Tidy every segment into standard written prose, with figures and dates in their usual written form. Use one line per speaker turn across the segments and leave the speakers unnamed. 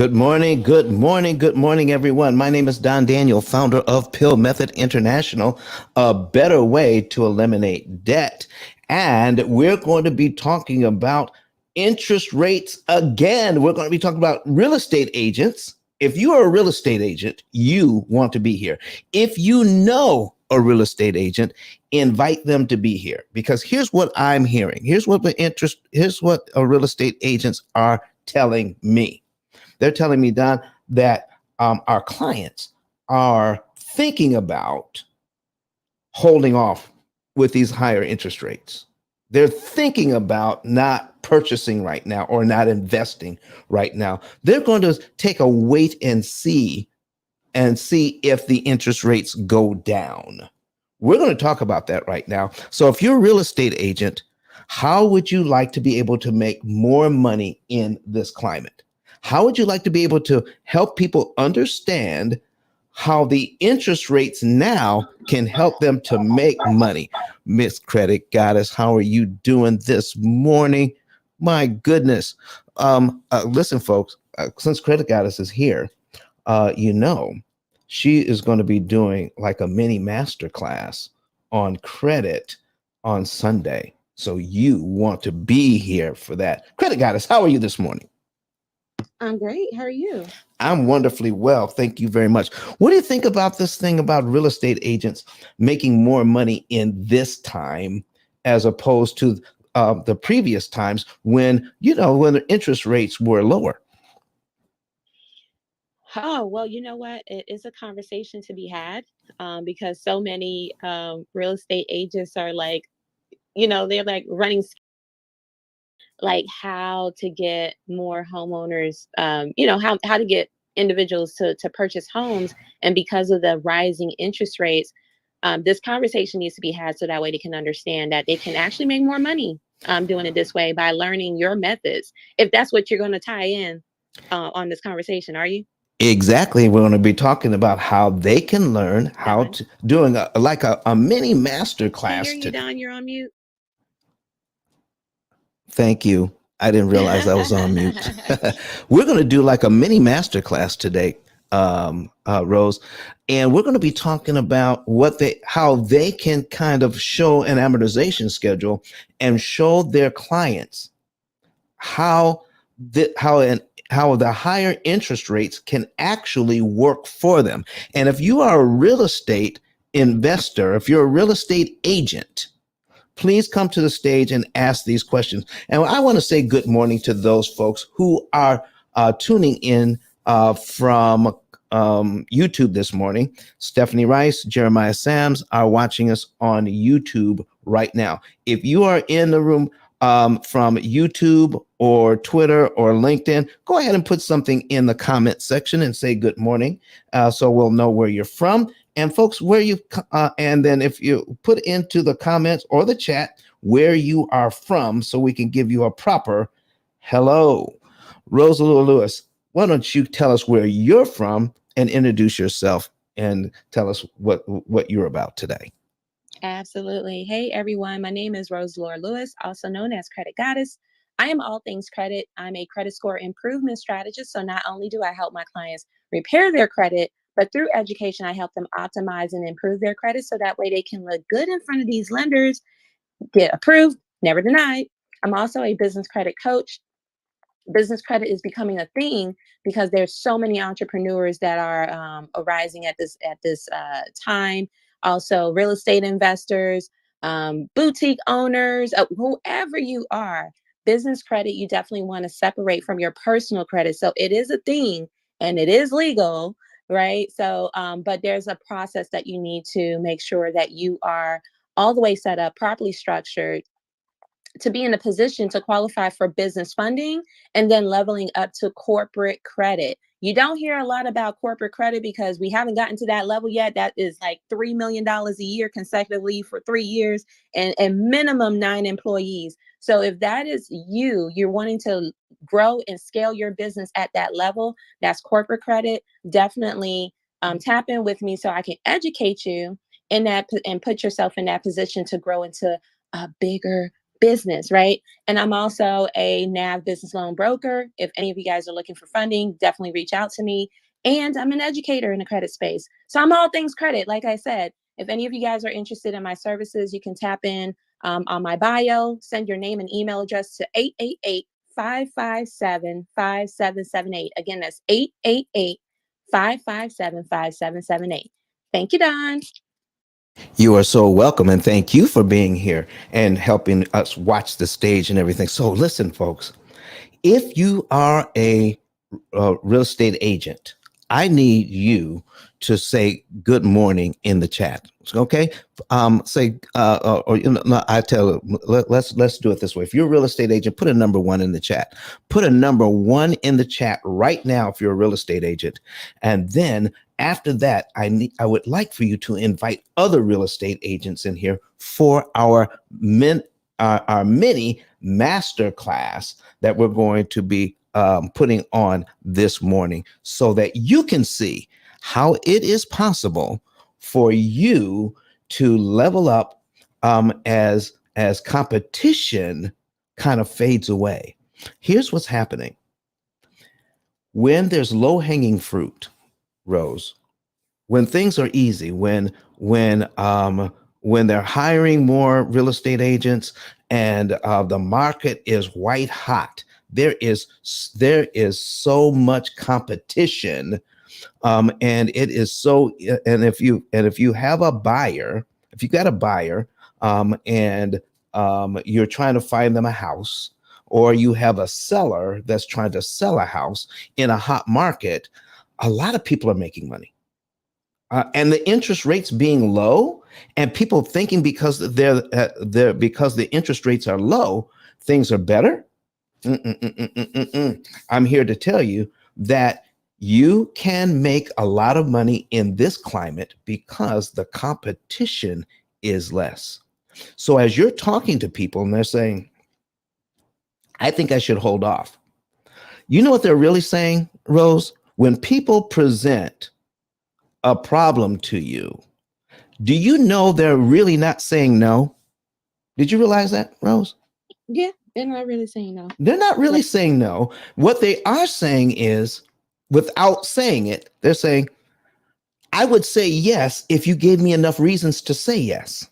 Good morning, good morning, good morning, everyone. My name is Don Daniel, founder of Pill Method International, a better way to eliminate debt. And we're going to be talking about interest rates again. We're going to be talking about real estate agents. If you are a real estate agent, you want to be here. If you know a real estate agent, invite them to be here, because here's what I'm hearing. Here's what real estate agents are telling me. They're telling me, Don, that our clients are thinking about holding off with these higher interest rates. They're thinking about not purchasing right now or not investing right now. They're going to take a wait and see if the interest rates go down. We're going to talk about that right now. So if you're a real estate agent, how would you like to be able to make more money in this climate? How would you like to be able to help people understand how the interest rates now can help them to make money? Miss Credit Goddess, how are you doing this morning? My goodness. Listen, folks, since Credit Goddess is here, she is going to be doing like a mini masterclass on credit on Sunday. So you want to be here for that. Credit Goddess, how are you this morning?
I'm great. How are you?
I'm wonderfully well. Thank you very much. What do you think about this thing about real estate agents making more money in this time as opposed to the previous times when the interest rates were lower?
Oh, well, you know what? It is a conversation to be had because so many real estate agents are like, they're like running like how to get more homeowners, how to get individuals to purchase homes. And because of the rising interest rates, this conversation needs to be had so that way they can understand that they can actually make more money doing it this way by learning your methods. If that's what you're going to tie in on this conversation, are you?
Exactly. We're going to be talking about how they can learn how
Don?
to doing a mini master
Can't hear
class
you,
today.
Don. You're on mute.
Thank you. I didn't realize I was on mute. We're going to do like a mini master class today, Rose, and we're going to be talking about how they can kind of show an amortization schedule and show their clients how the how an how the higher interest rates can actually work for them. And if you are a real estate investor, if you're a real estate agent, please come to the stage and ask these questions. And I want to say good morning to those folks who are tuning in from YouTube this morning. Stephanie Rice, Jeremiah Sams are watching us on YouTube right now. If you are in the room from YouTube or Twitter or LinkedIn, go ahead and put something in the comment section and say good morning, so we'll know where you're from. And folks, and then if you put into the comments or the chat where you are from, so we can give you a proper hello. Rosalua Lewis, why don't you tell us where you're from and introduce yourself and tell us what you're about today?
Absolutely. Hey, everyone. My name is Rose Laura Lewis, also known as Credit Goddess. I am all things credit. I'm a credit score improvement strategist. So not only do I help my clients repair their credit, but through education, I help them optimize and improve their credit so that way they can look good in front of these lenders, get approved, never denied. I'm also a business credit coach. Business credit is becoming a thing because there's so many entrepreneurs that are arising at this time. Also, real estate investors, boutique owners, whoever you are, business credit you definitely want to separate from your personal credit. So it is a thing and it is legal, right? So, but there's a process that you need to make sure that you are all the way set up, properly structured, to be in a position to qualify for business funding and then leveling up to corporate credit. You don't hear a lot about corporate credit because we haven't gotten to that level yet. That is like $3 million a year consecutively for 3 years and minimum 9 employees. So if that is you're wanting to grow and scale your business at that level, that's corporate credit. Definitely tap in with me so I can educate you in that and put yourself in that position to grow into a bigger business, right? And I'm also a NAV business loan broker. If any of you guys are looking for funding, definitely reach out to me. And I'm an educator in the credit space. So I'm all things credit. Like I said, if any of you guys are interested in my services, you can tap in on my bio, send your name and email address to 888-557-5778. Again, that's 888-557-5778. Thank you, Don.
You are so welcome, and thank you for being here and helping us watch the stage and everything. So listen, folks, if you are a real estate agent, I need you to say good morning in the chat. Okay, say or you know, no, I tell let's do it this way. If you're a real estate agent, put a number one in the chat. Put a number one in the chat right now if you're a real estate agent, and then after that, I would like for you to invite other real estate agents in here for our mini master class that we're going to be putting on this morning, so that you can see how it is possible for you to level up as competition kind of fades away. Here's what's happening. When there's low hanging fruit, Rose, when things are easy, when they're hiring more real estate agents and the market is white hot, there is so much competition, and it is so. And if you have a buyer, if you got a buyer, and you're trying to find them a house, or you have a seller that's trying to sell a house in a hot market, a lot of people are making money. And the interest rates being low, and people thinking because because the interest rates are low, things are better. I'm here to tell you that you can make a lot of money in this climate because the competition is less. So as you're talking to people and they're saying, I think I should hold off. You know what they're really saying, Rose? When people present a problem to you, do you know they're really not saying no? Did you realize that, Rose?
Yeah, they're not really saying no.
They're not really saying no. What they are saying is, without saying it, they're saying, I would say yes if you gave me enough reasons to say yes.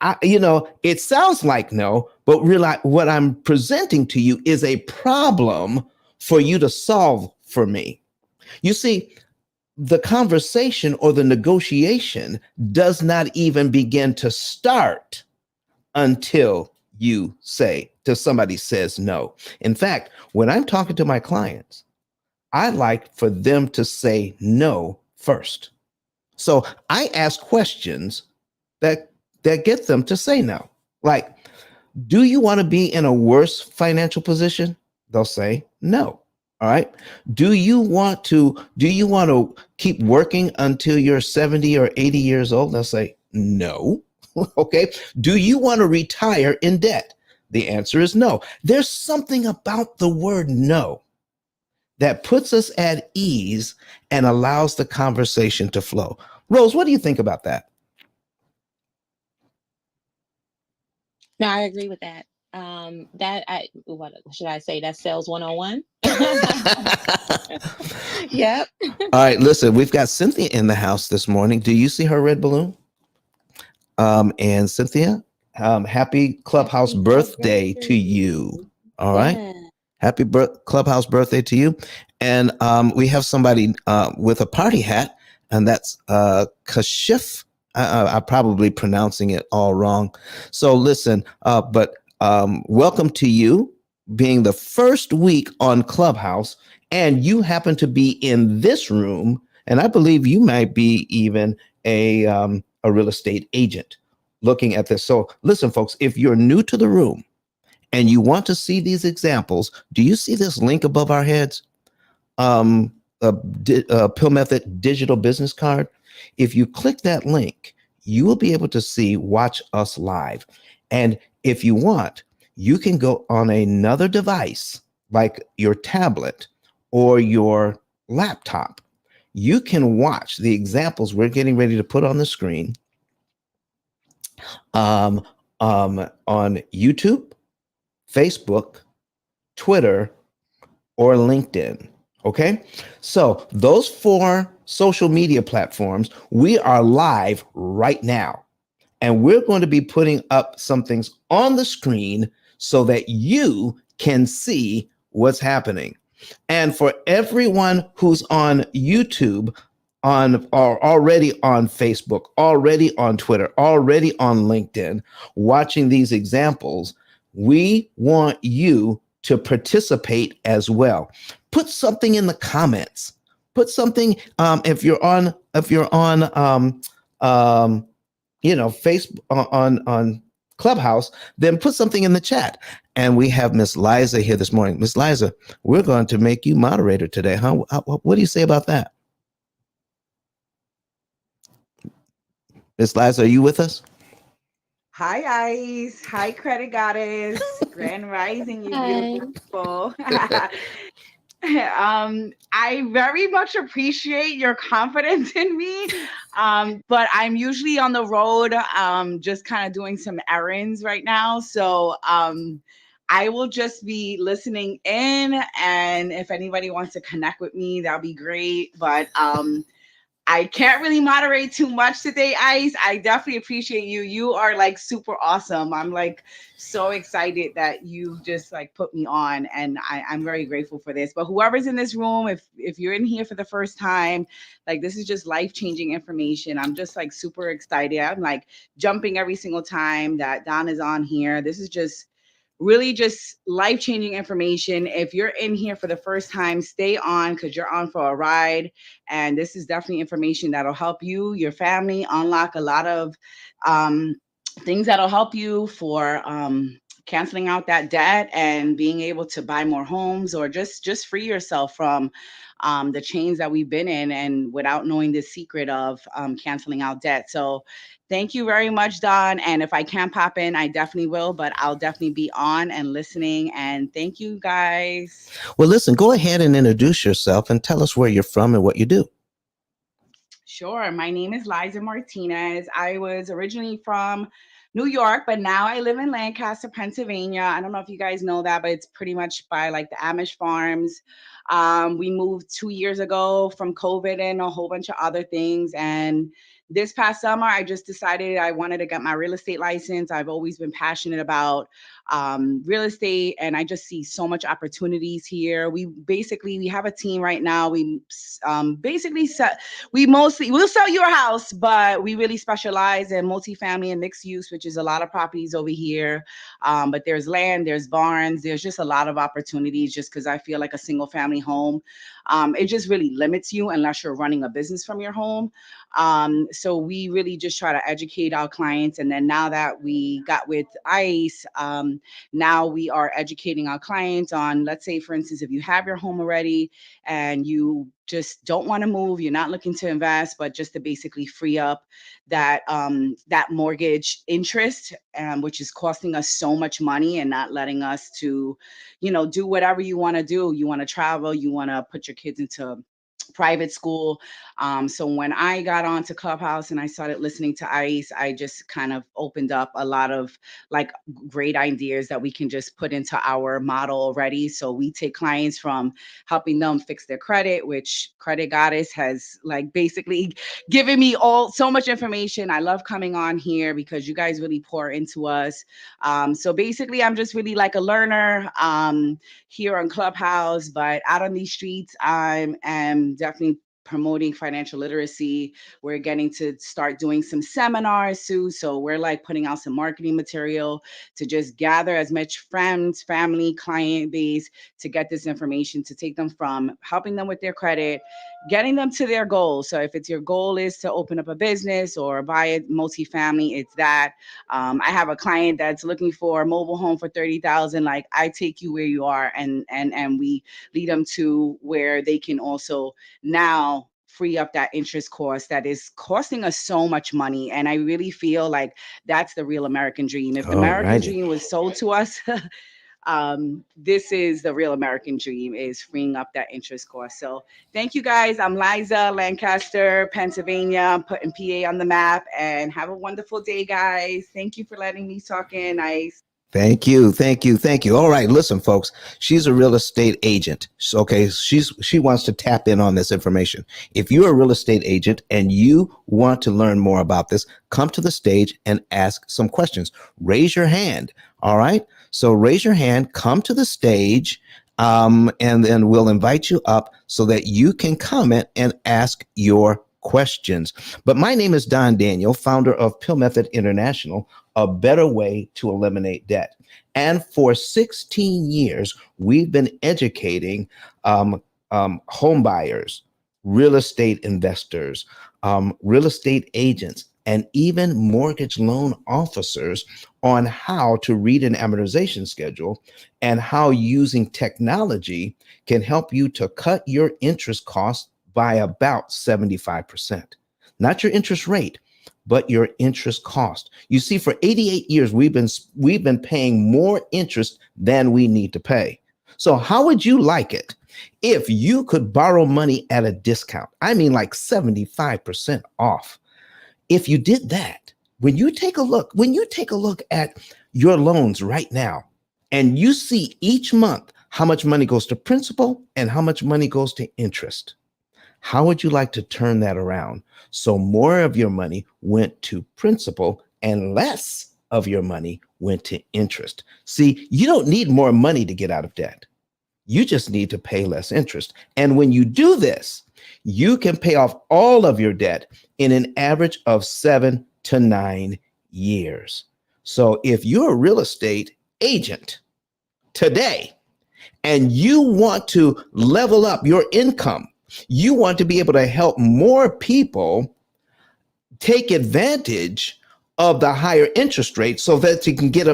It sounds like no, but realize what I'm presenting to you is a problem for you to solve for me. You see, the conversation or the negotiation does not even begin to start until somebody says no. In fact, when I'm talking to my clients, I like for them to say no first. So I ask questions that get them to say no. Like, do you want to be in a worse financial position? They'll say no. All right. Do you want to keep working until you're 70 or 80 years old? They'll say no. Okay. Do you want to retire in debt? The answer is no. There's something about the word no that puts us at ease and allows the conversation to flow. Rose, what do you think about that?
No, I agree with that. What should I say? That's sales 101. Yep.
All right, listen, we've got Cynthia in the house this morning. Do you see her red balloon? And Cynthia, happy Clubhouse birthday to you. All right.
Yeah.
Happy Clubhouse birthday to you. And we have somebody with a party hat, and that's Kashif. I'm probably pronouncing it all wrong. So listen, but welcome to you, being the first week on Clubhouse, and you happen to be in this room, and I believe you might be even a real estate agent looking at this. So listen, folks, if you're new to the room and you want to see these examples, do you see this link above our heads? Pill Method digital business card. If you click that link, you will be able to see Watch Us Live. And if you want, you can go on another device like your tablet or your laptop. You can watch the examples we're getting ready to put on the screen on YouTube, Facebook, Twitter, or LinkedIn. Okay. So those four social media platforms, we are live right now. And we're going to be putting up some things on the screen so that you can see what's happening. And for everyone who's on YouTube, on or already on Facebook, already on Twitter, already on LinkedIn, watching these examples, we want you to participate as well. Put something in the comments. Put something if you're on Facebook on Clubhouse, then put something in the chat. And we have Miss Liza here this morning. Miss Liza, we're going to make you moderator today, huh? What do you say about that? Miss Liza, are you with us?
Hi, Ice. Hi, Credit Goddess. Grand Rising, you
Hi.
beautiful. I very much appreciate your confidence in me. But I'm usually on the road, just kind of doing some errands right now. So I will just be listening in. And if anybody wants to connect with me, that'll be great. But I can't really moderate too much today, Ice. I definitely appreciate you. You are like super awesome. I'm like so excited that you just like put me on, and I'm very grateful for this. But whoever's in this room, if you're in here for the first time, like this is just life-changing information. I'm just like super excited. I'm like jumping every single time that Don is on here. This is just really just life-changing information. If you're in here for the first time, stay on because you're on for a ride. And this is definitely information that'll help you, your family, unlock a lot of um, things that'll help you for canceling out that debt and being able to buy more homes, or just free yourself from the chains that we've been in, and without knowing the secret of canceling out debt. So thank you very much, Don. And if I can pop in, I definitely will, but I'll definitely be on and listening. And thank you guys.
Well, listen, go ahead and introduce yourself and tell us where you're from and what you do.
Sure. My name is Liza Martinez. I was originally from New York, but now I live in Lancaster, Pennsylvania. I don't know if you guys know that, but it's pretty much by like the Amish farms. We moved 2 years ago from COVID and a whole bunch of other things. And this past summer, I just decided I wanted to get my real estate license. I've always been passionate about real estate, and I just see so much opportunities here. We have a team right now. We basically set we'll sell your house, but we really specialize in multifamily and mixed use, which is a lot of properties over here. But there's land, there's barns, there's just a lot of opportunities. Just because I feel like a single family home, it just really limits you unless you're running a business from your home. So we really just try to educate our clients, and then now that we got with ICE, now we are educating our clients on, let's say, for instance, if you have your home already and you just don't want to move, you're not looking to invest, but just to basically free up that mortgage interest, which is costing us so much money and not letting us to, do whatever you want to do. You want to travel, you want to put your kids into private school. So when I got onto Clubhouse and I started listening to ICE, I just kind of opened up a lot of like great ideas that we can just put into our model already. So we take clients from helping them fix their credit, which Credit Goddess has like basically given me all so much information. I love coming on here because you guys really pour into us. So basically, I'm just really like a learner here on Clubhouse, but out on these streets, I am definitely promoting financial literacy. We're getting to start doing some seminars too. So we're like putting out some marketing material to just gather as much friends, family, client base to get this information, to take them from helping them with their credit, getting them to their goals. So if it's your goal is to open up a business or buy a multifamily, it's that. I have a client that's looking for a mobile home for 30,000. Like I take you where you are, and we lead them to where they can also now free up that interest cost that is costing us so much money. And I really feel like that's the real American dream. If the
All
American
righty.
dream was sold to us, This is the real American dream, is freeing up that interest cost. So thank you guys. I'm Liza, Lancaster, Pennsylvania. I'm putting PA on the map, and have a wonderful day, guys. Thank you for letting me talk in.
Thank you, thank you, thank you. All right, listen, folks. She's a real estate agent. So, okay, she wants to tap in on this information. If you're a real estate agent and you want to learn more about this, come to the stage and ask some questions. Raise your hand. All right. So raise your hand, come to the stage, and then we'll invite you up so that you can comment and ask your questions. But my name is Don Daniel, founder of P.I.L.L Method International, a better way to eliminate debt. And for 16 years, we've been educating home buyers, real estate investors, real estate agents, and even mortgage loan officers on how to read an amortization schedule and how using technology can help you to cut your interest costs by about 75%. Not your interest rate, but your interest cost. You see, for 88 years, we've been paying more interest than we need to pay. So how would you like it if you could borrow money at a discount? I mean, like 75% off. If you did that, when you take a look at your loans right now, and you see each month how much money goes to principal and how much money goes to interest, how would you like to turn that around so more of your money went to principal and less of your money went to interest? See, you don't need more money to get out of debt. You just need to pay less interest. And when you do this, you can pay off all of your debt in an average of 7 to 9 years. So if you're a real estate agent today and you want to level up your income, you want to be able to help more people take advantage of the higher interest rate so that you can get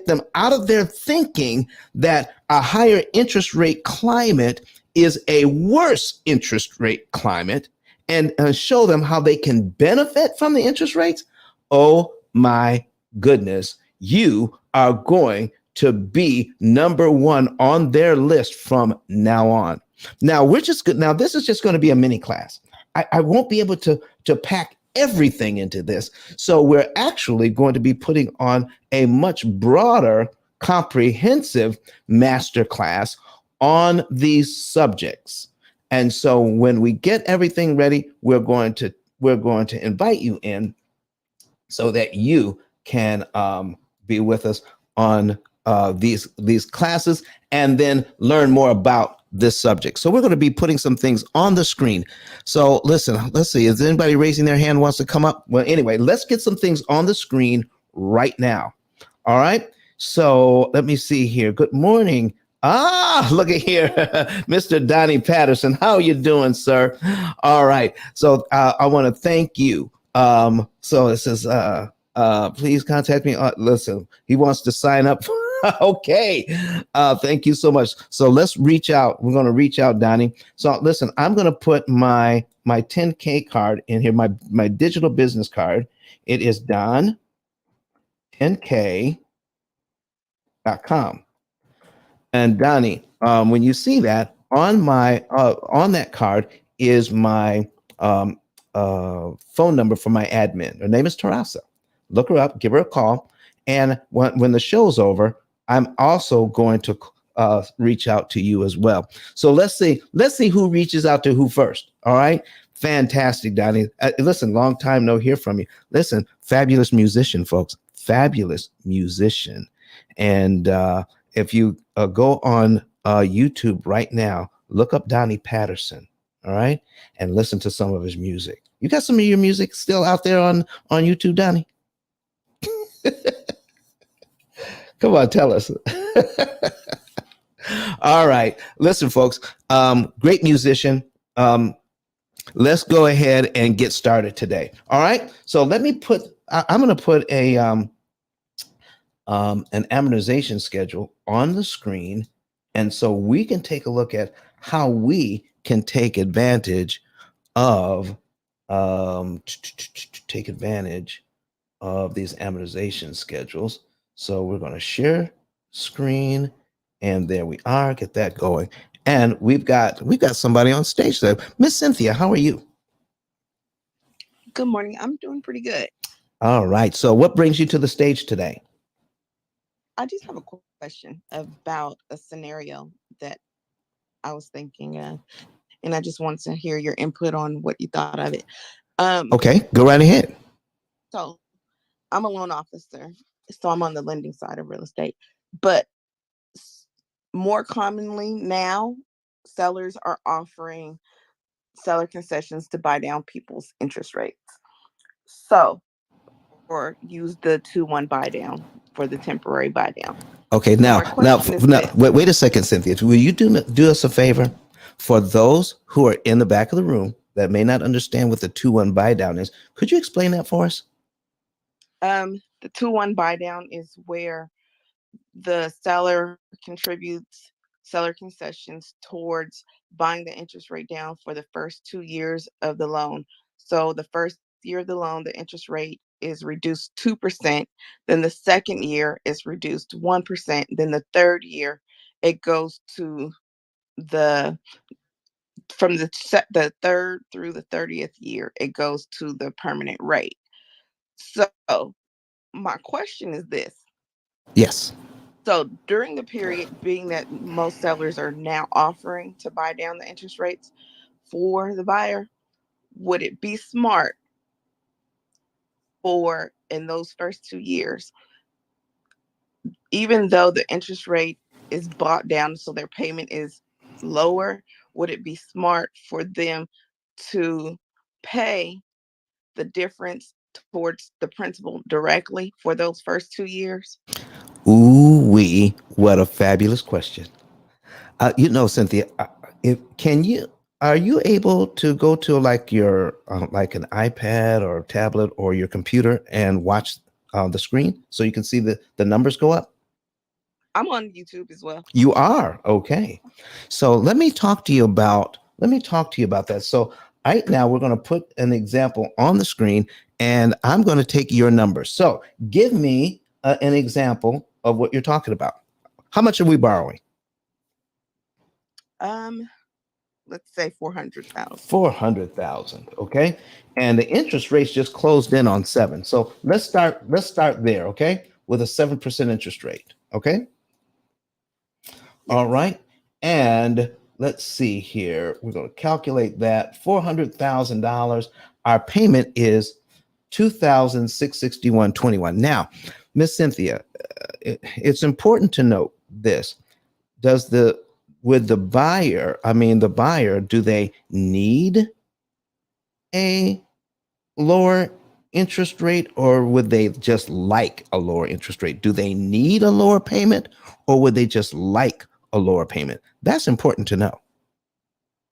them out of their thinking that a higher interest rate climate is a worse interest rate climate, and show them how they can benefit from the interest rates. Oh my goodness, you are going to be number one on their list from now on. Now we're just good. Now this is just going to be a mini class. I won't be able to pack everything into this. So we're actually going to be putting on a much broader, comprehensive master class on these subjects. And so when we get everything ready, we're going to invite you in so that you can be with us on these classes and then learn more about this subject. So we're going to be putting some things on the screen. So listen, let's see, is anybody raising their hand wants to come up? Well, anyway, let's get some things on the screen right now. All right. So let me see here. Good morning. Look at here, Mr. Donnie Patterson. How are you doing, sir? All right. So I want to thank you. So it says, please contact me. Listen, he wants to sign up. Okay. Thank you so much. So let's reach out. We're going to reach out, Donnie. So listen, I'm going to put my 10K card in here, my digital business card. It is don10k.com. And Donnie, when you see that on that card is my phone number for my admin. Her name is Teresa. Look her up, give her a call. And when the show's over, I'm also going to reach out to you as well. So let's see who reaches out to who first. All right. Fantastic, Donnie. Listen, long time no hear from you. Listen, fabulous musician, folks. Fabulous musician. And if you go on YouTube right now, look up Donnie Patterson, all right, and listen to some of his music. You got some of your music still out there on YouTube, Donnie? Come on, tell us. All right, listen, folks, great musician. Let's go ahead and get started today. All right, so let me I'm going to put an amortization schedule on the screen, and so we can take a look at how we can take advantage of these amortization schedules. So we're going to share screen, And there we are. Get that going. And we've got somebody on stage there. Miss Cynthia, how are you?
Good morning. I'm doing pretty good.
All right. So what brings you to the stage today?
I just have a question about a scenario that I was thinking of, and I just wanted to hear your input on what you thought of it.
Okay, go right ahead.
So I'm a loan officer, so I'm on the lending side of real estate, but more commonly now, sellers are offering seller concessions to buy down people's interest rates. So, or use the 2-1 buy down for the temporary buy down.
Okay,
So
now,
my
now,
question is
now
this.
wait a second, Cynthia. Will you do us a favor for those who are in the back of the room that may not understand what the 2-1 buy down is? Could you explain that for us?
The 2-1 buy down is where the seller contributes seller concessions towards buying the interest rate down for the first 2 years of the loan. So the first year of the loan, the interest rate is reduced 2%. Then the second year is reduced 1%. Then the third year, it goes to the from the third through the 30th year, it goes to the permanent rate. So my question is this.
Yes.
So during the period, being that most sellers are now offering to buy down the interest rates for the buyer, would it be smart for in those first 2 years, even though the interest rate is bought down so their payment is lower, would it be smart for them to pay the difference towards the principal directly for those first 2 years?
Ooh wee, what a fabulous question. Cynthia, if can you are you able to go to like your like an iPad or tablet or your computer and watch the screen so you can see the numbers go up?
I'm on YouTube as well.
You are okay. So let me talk to you about that. So right now we're going to put an example on the screen, and I'm going to take your numbers. So give me an example of what you're talking about. How much are we borrowing?
Um, let's say 400,000.
400,000. Okay. And the interest rates just closed in on 7. So let's start there, okay? With a 7% interest rate. Okay. All
Yes.
right. And let's see here. We're going to calculate that $400,000. Our payment is 2,661.21. Now, Miss Cynthia, it's important to note this. Does the with the buyer, do they need a lower interest rate, or would they just like a lower interest rate? Do they need a lower payment, or would they just like a lower payment? That's important to know.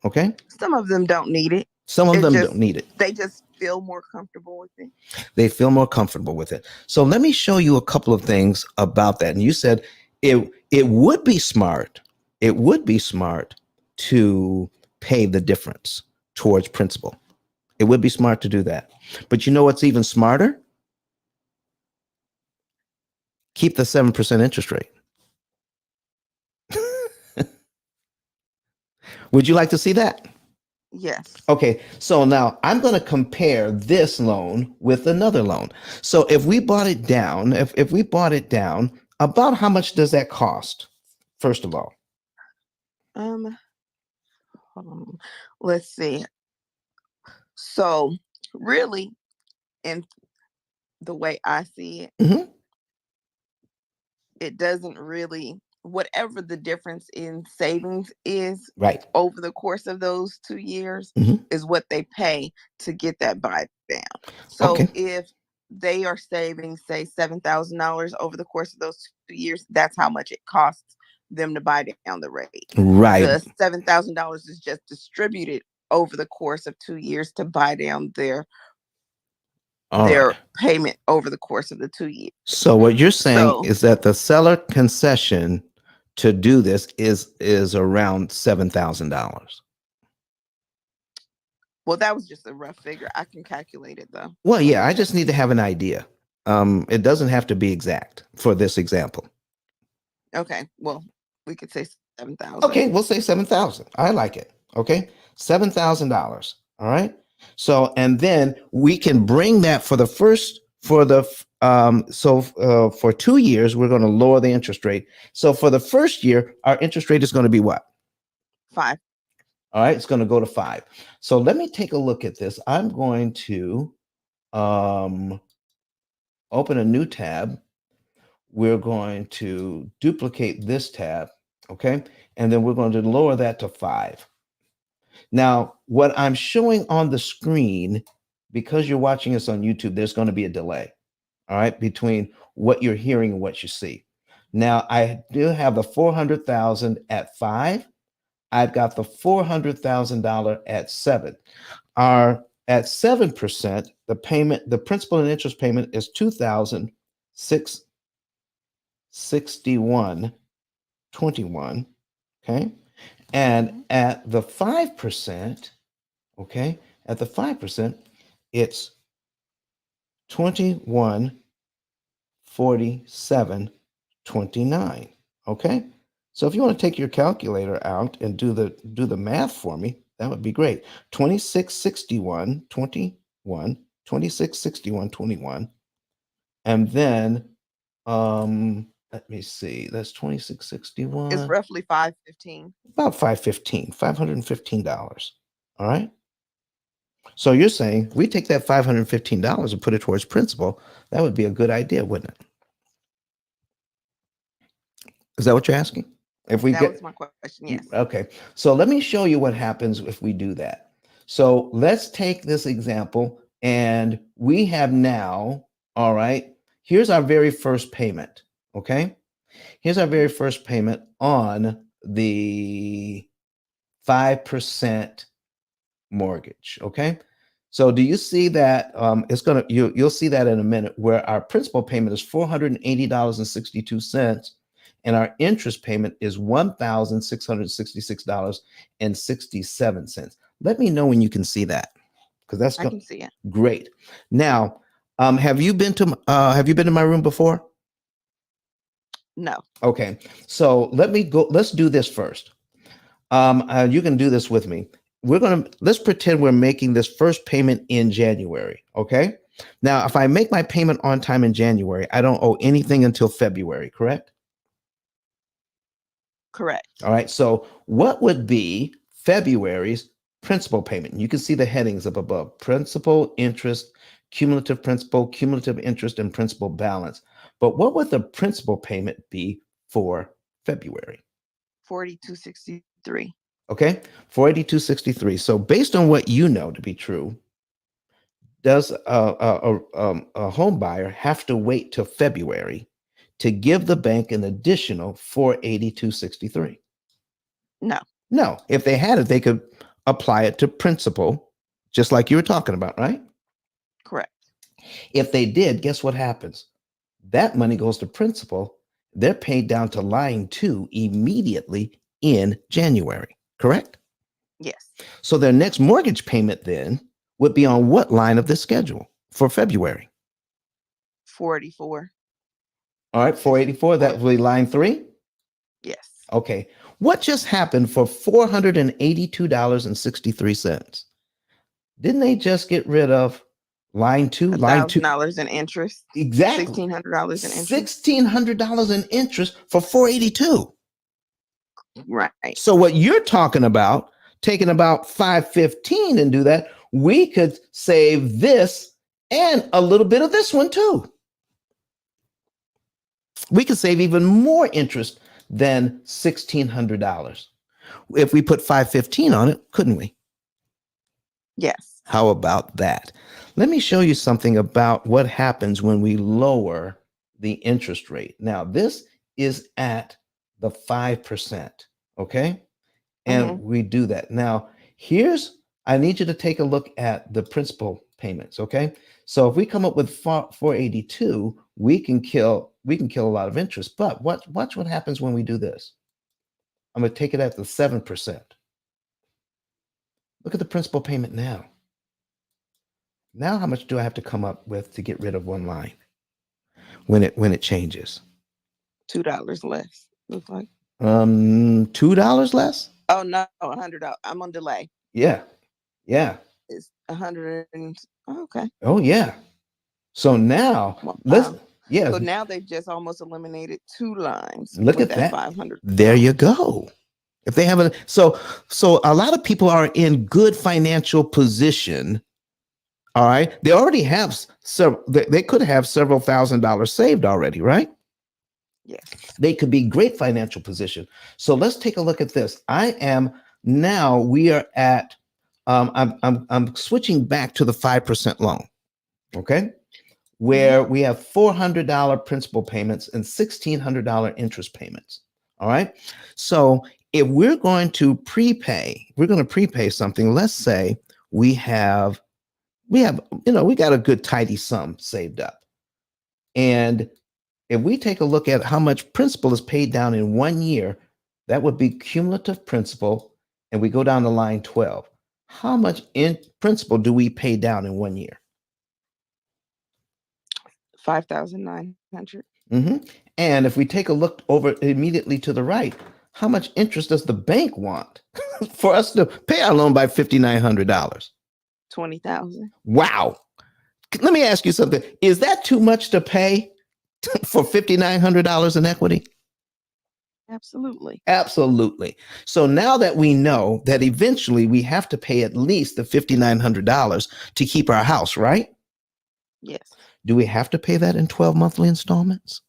Okay.
Some of them don't need it.
Some of
It
them
just
don't need it.
they just feel more comfortable with it.
They feel more comfortable with it. So let me show you a couple of things about that. And you said it would be smart. It would be smart to pay the difference towards principal. It would be smart to do that. But you know what's even smarter? Keep the 7% interest rate. Would you like to see that?
Yes.
Okay, so now I'm going to compare this loan with another loan. So if we bought it down, if we bought it down, about how much does that cost? First of all,
Um, hold on. Let's see. So really, in the way I see it,
Mhm.
it doesn't really whatever the difference in savings is
Right.
over the course of those 2 years
Mhm.
is what they pay to get that buy down. So
Okay.
if they are saving, say, $7,000 over the course of those 2 years, that's how much it costs them to buy down the rate.
Right.
The $7,000 is just distributed over the course of 2 years to buy down
All right.
their payment over the course of the 2 years.
So what you're saying
So,
is that the seller concession to do this is around $7,000.
well, that was just a rough figure. I can calculate it though.
Well,
Let
yeah,
me
I
check.
just need to have an idea. It doesn't have to be exact for this example.
Okay. Well, We could say 7,000.
Okay, we'll say 7,000. I like it. Okay, $7,000. All right. So, and then we can bring that for the first for the for 2 years we're going to lower the interest rate. So for the first year, our interest rate is going to be what?
5.
All right, it's going to go to 5. So let me take a look at this. I'm going to open a new tab. We're going to duplicate this tab, okay? And then we're going to lower that to 5. Now, what I'm showing on the screen, because you're watching us on YouTube, there's going to be a delay, all right, between what you're hearing and what you see. Now, I do have the 400,000 at 5. I've got the $400,000 at 7. Our at 7%, the payment, the principal and interest payment is $2,661.21. Okay. And at the 5%, okay, at the 5%, it's 2147.29. Okay. So if you want to take your calculator out and do the math for me, that would be great. 2661.21, and then let me see, that's 2661.
It's roughly 515.
About $515. All right. So you're saying we take that $515 and put it towards principal. That would be a good idea, wouldn't it? Is that what you're asking? If we
That was my question. Yes.
Okay. So let me show you what happens if we do that. So let's take this example, and we have now, all right, here's our very first payment. Okay. Here's our very first payment on the 5% mortgage. Okay. So do you see that it's gonna you'll see that in a minute, where our principal payment is $480.62, and our interest payment is $1,666.67. Let me know when you can see that, because that's
I can see it.
great. Now, have you been to my room before?
No.
Okay, so let's do this first. You can do this with me. Let's pretend we're making this first payment in January. Okay. Now, if I make my payment on time in January, I don't owe anything until February, correct?
Correct.
All right. So what would be February's principal payment? You can see the headings up above: principal, interest, cumulative principal, cumulative interest, and principal balance. But what would the principal payment be for February?
4263.
Okay, 482.63. So based on what you know to be true, does a home buyer have to wait till February to give the bank an additional 482.63?
No.
No. If they had it, they could apply it to principal, just like you were talking about, right?
Correct.
If they did, guess what happens? That money goes to principal. They're paid down to line 2 immediately in January. Correct?
Yes.
So their next mortgage payment then would be on what line of the schedule for February?
44.
All right, 484. That would be line 3.
Yes.
Okay. What just happened for $482.63? Didn't they just get rid of line 2? Line 2.
$1,000 in interest.
Exactly.
$1,600 in interest.
$1,600 in interest for 482.
Right.
So what you're talking about, taking about 515 and do that, we could save this and a little bit of this one too. We could save even more interest than $1,600 if we put 515 on it, couldn't we?
Yes.
How about that? Let me show you something about what happens when we lower the interest rate. Now, this is at the 5%, okay? And we do that. Now, I need you to take a look at the principal payments, okay? So if we come up with 482, we can kill a lot of interest. But watch what happens when we do this. I'm going to take it at the 7%. Look at the principal payment now. Now, how much do I have to come up with to get rid of one line when it changes?
$2 less. Looks like.
$2 less.
Oh no, $100. I'm on delay.
Yeah, yeah.
It's 100 and okay.
Oh yeah. So now let's
Wow.
yeah,
So now they've just almost eliminated 2 lines
look
with
at
that
that.
500.
There you go. If they haven't, so a lot of people are in good financial position. All right, they already have several. They could have several $1,000s saved already, right?
Yes.
They could be great financial position. So let's take a look at this. I am now. We are at. I'm switching back to the 5% loan. Okay, where we have $400 principal payments and $1,600 interest payments. All right. So if we're going to prepay something. Let's say we have, we got a good tidy sum saved up. And if we take a look at how much principal is paid down in 1 year, that would be cumulative principal. And we go down to line 12. How much in principal do we pay down in 1 year?
5,900.
And if we take a look over immediately to the right, how much interest does the bank want for us to pay our loan by $5,900?
20,000.
Wow. Let me ask you something. Is that too much to pay for $5,900 in equity?
Absolutely.
Absolutely. So now that we know that eventually we have to pay at least the $5,900 to keep our house, right?
Yes.
Do we have to pay that in 12 monthly installments?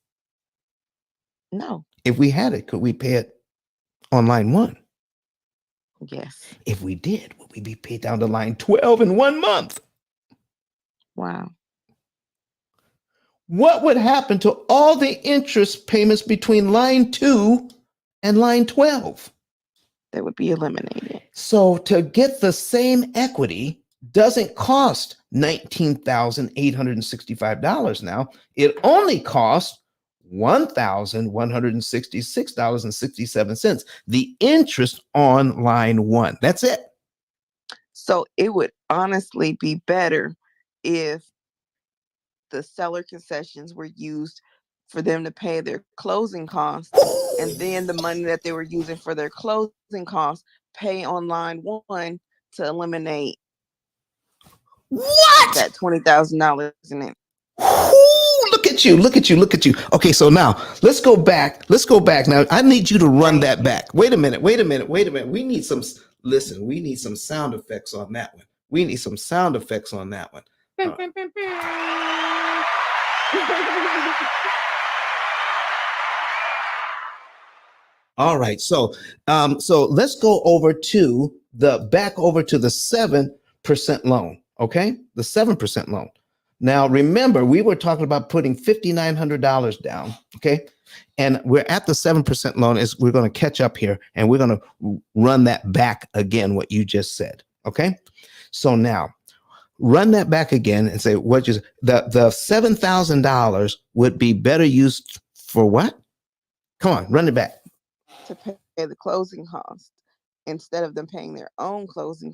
No.
If we had it, could we pay it on line 1?
Yes.
If we did, would we be paid down to line 12 in 1 month?
Wow.
What would happen to all the interest payments between line 2 and line 12?
They would be eliminated.
So to get the same equity doesn't cost $19,865 now. It only costs $1,166.67. The interest on line 1. That's it.
So it would honestly be better if the seller concessions were used for them to pay their closing costs, and then the money that they were using for their closing costs pay on line 1 to eliminate
What?
that $20,000 in it.
Look at you, look at you, look at you. Okay, so now let's go back. Let's go back. Now I need you to run that back. Wait a minute, wait a minute, wait a minute. We need some, listen, we need some sound effects on that one. We need some sound effects on that one. All right, so let's go over to the 7% loan. Okay, the 7% loan. Now remember, we were talking about putting $5,900 down. Okay, and we're at the 7% loan. Is we're going to catch up here, and we're going to run that back again. What you just said. Okay, so now run that back again and say what you the $7,000 would be better used for what? Come on, run it back.
To pay the closing cost instead of them paying their own closing,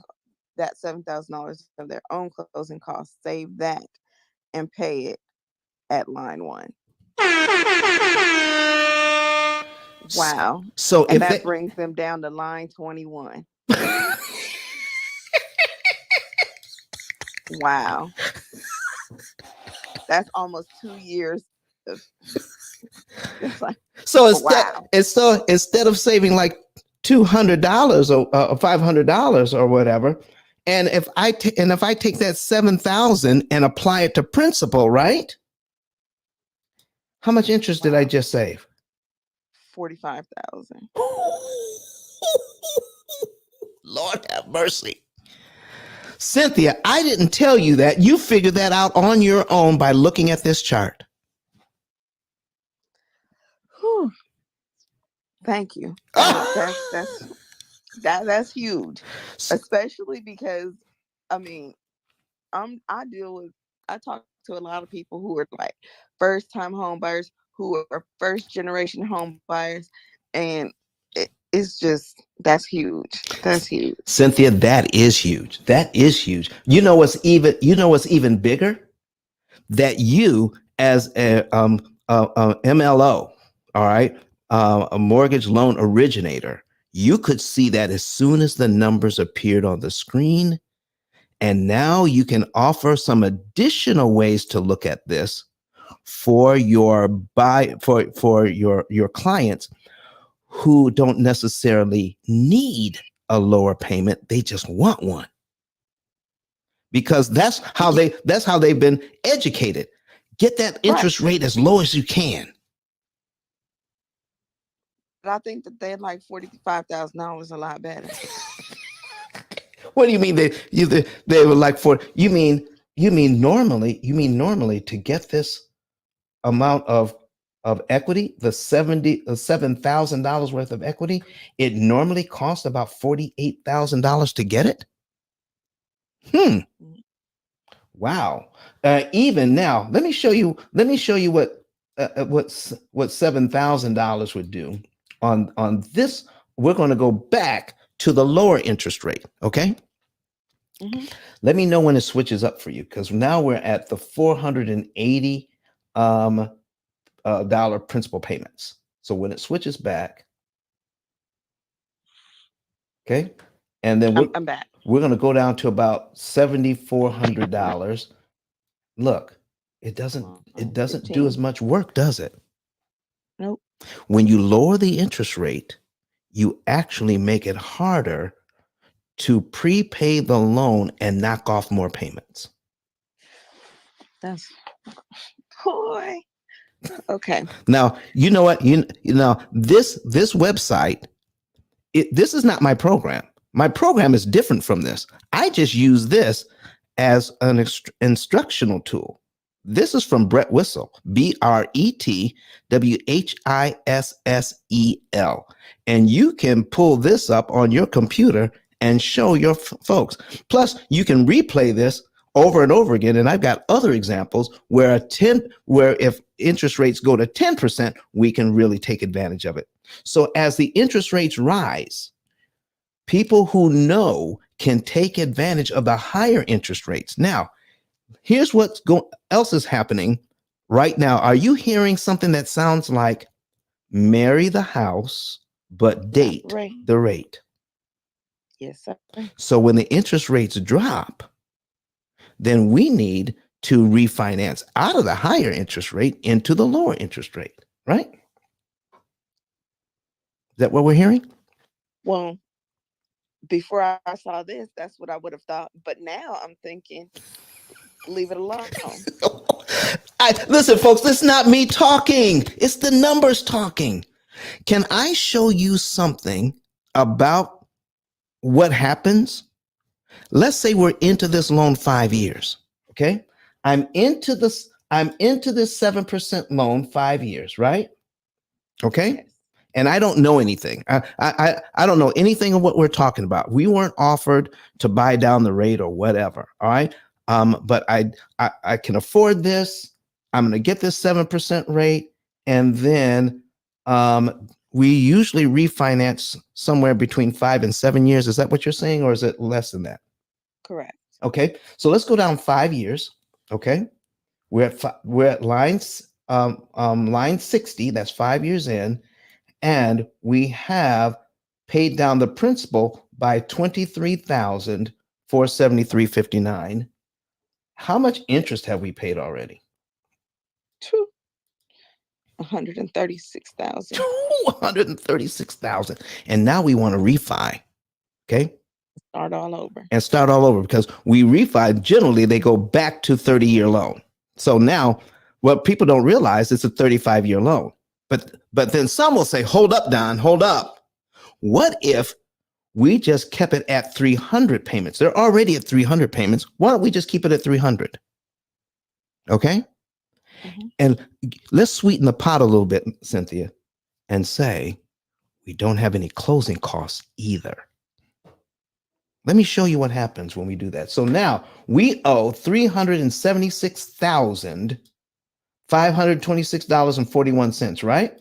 that $7,000 of their own closing costs, save that and pay it at line 1. Wow.
So
and
if
that brings them down to line 21. Wow. That's almost 2 years of, like,
so
wow.
Instead of saving like $200 or $500 or whatever, and if I take that 7,000 and apply it to principal, right? How much interest did I just save?
45,000.
Lord have mercy. Cynthia, I didn't tell you that. You figured that out on your own by looking at this chart.
Whew. Thank you. That's huge, especially because I mean, I talk to a lot of people who are like first time home buyers, who are first generation home buyers, and it's just that's huge. That's huge.
Cynthia, that is huge. That is huge. You know what's even bigger? That you as a MLO, all right, a mortgage loan originator, you could see that as soon as the numbers appeared on the screen. And now you can offer some additional ways to look at this for your your clients who don't necessarily need a lower payment. They just want one. Because that's how they've been educated. Get that interest rate as low as you can.
But I think that they like $45,000 a lot better.
What do you mean they were like for you mean normally to get this amount of equity, the $7,000 worth of equity, it normally costs about $48,000 to get it. Wow. Even now, let me show you what $7,000 would do on this. We're going to go back to the lower interest rate. Okay. Mm-hmm. Let me know when it switches up for you, because now we're at the $480 dollar principal payments. So when it switches back, okay, and then
I'm back.
We're going to go down to about $7,400. Look, it doesn't do as much work, does it?
Nope.
When you lower the interest rate, you actually make it harder to prepay the loan and knock off more payments.
That's boy. Okay.
Now, you know what? You know, this website, this is not my program. My program is different from this. I just use this as an instructional tool. This is from Brett Whistle, BRETWHISSEL. And you can pull this up on your computer and show your folks. Plus, you can replay this over and over again. And I've got other examples where if interest rates go to 10%, we can really take advantage of it. So as the interest rates rise, people who know can take advantage of the higher interest rates. Now, here's what else is happening right now. Are you hearing something that sounds like marry the house, but date the rate?
Yes, sir.
So when the interest rates drop, then we need to refinance out of the higher interest rate into the lower interest rate, right? Is that what we're hearing?
Well, before I saw this, that's what I would have thought. But now I'm thinking, leave it alone.
Listen, folks, this is not me talking. It's the numbers talking. Can I show you something about what happens? Let's say we're into this loan 5 years. Okay. I'm into this 7% loan 5 years, right? Okay. Yes. And I don't know anything. I don't know anything of what we're talking about. We weren't offered to buy down the rate or whatever. All right. But I can afford this. I'm going to get this 7% rate. And then we usually refinance somewhere between 5 and 7 years. Is that what you're saying? Or is it less than that?
Correct.
Okay. So let's go down 5 years. Okay. We're at line 60. That's 5 years in. And we have paid down the principal by $23,473.59. How much interest have we paid already?
$136,000.
$136,000. And now we want to refi. Okay.
Start all over.
Because we refi, generally they go back to 30-year loan. So now what people don't realize, it's a 35-year loan. But then some will say, hold up, Don, hold up. What if we just kept it at 300 payments? They're already at 300 payments. Why don't we just keep it at 300? Okay. Mm-hmm. And let's sweeten the pot a little bit, Cynthia, and say we don't have any closing costs either. Let me show you what happens when we do that. So now we owe $376,526.41, right?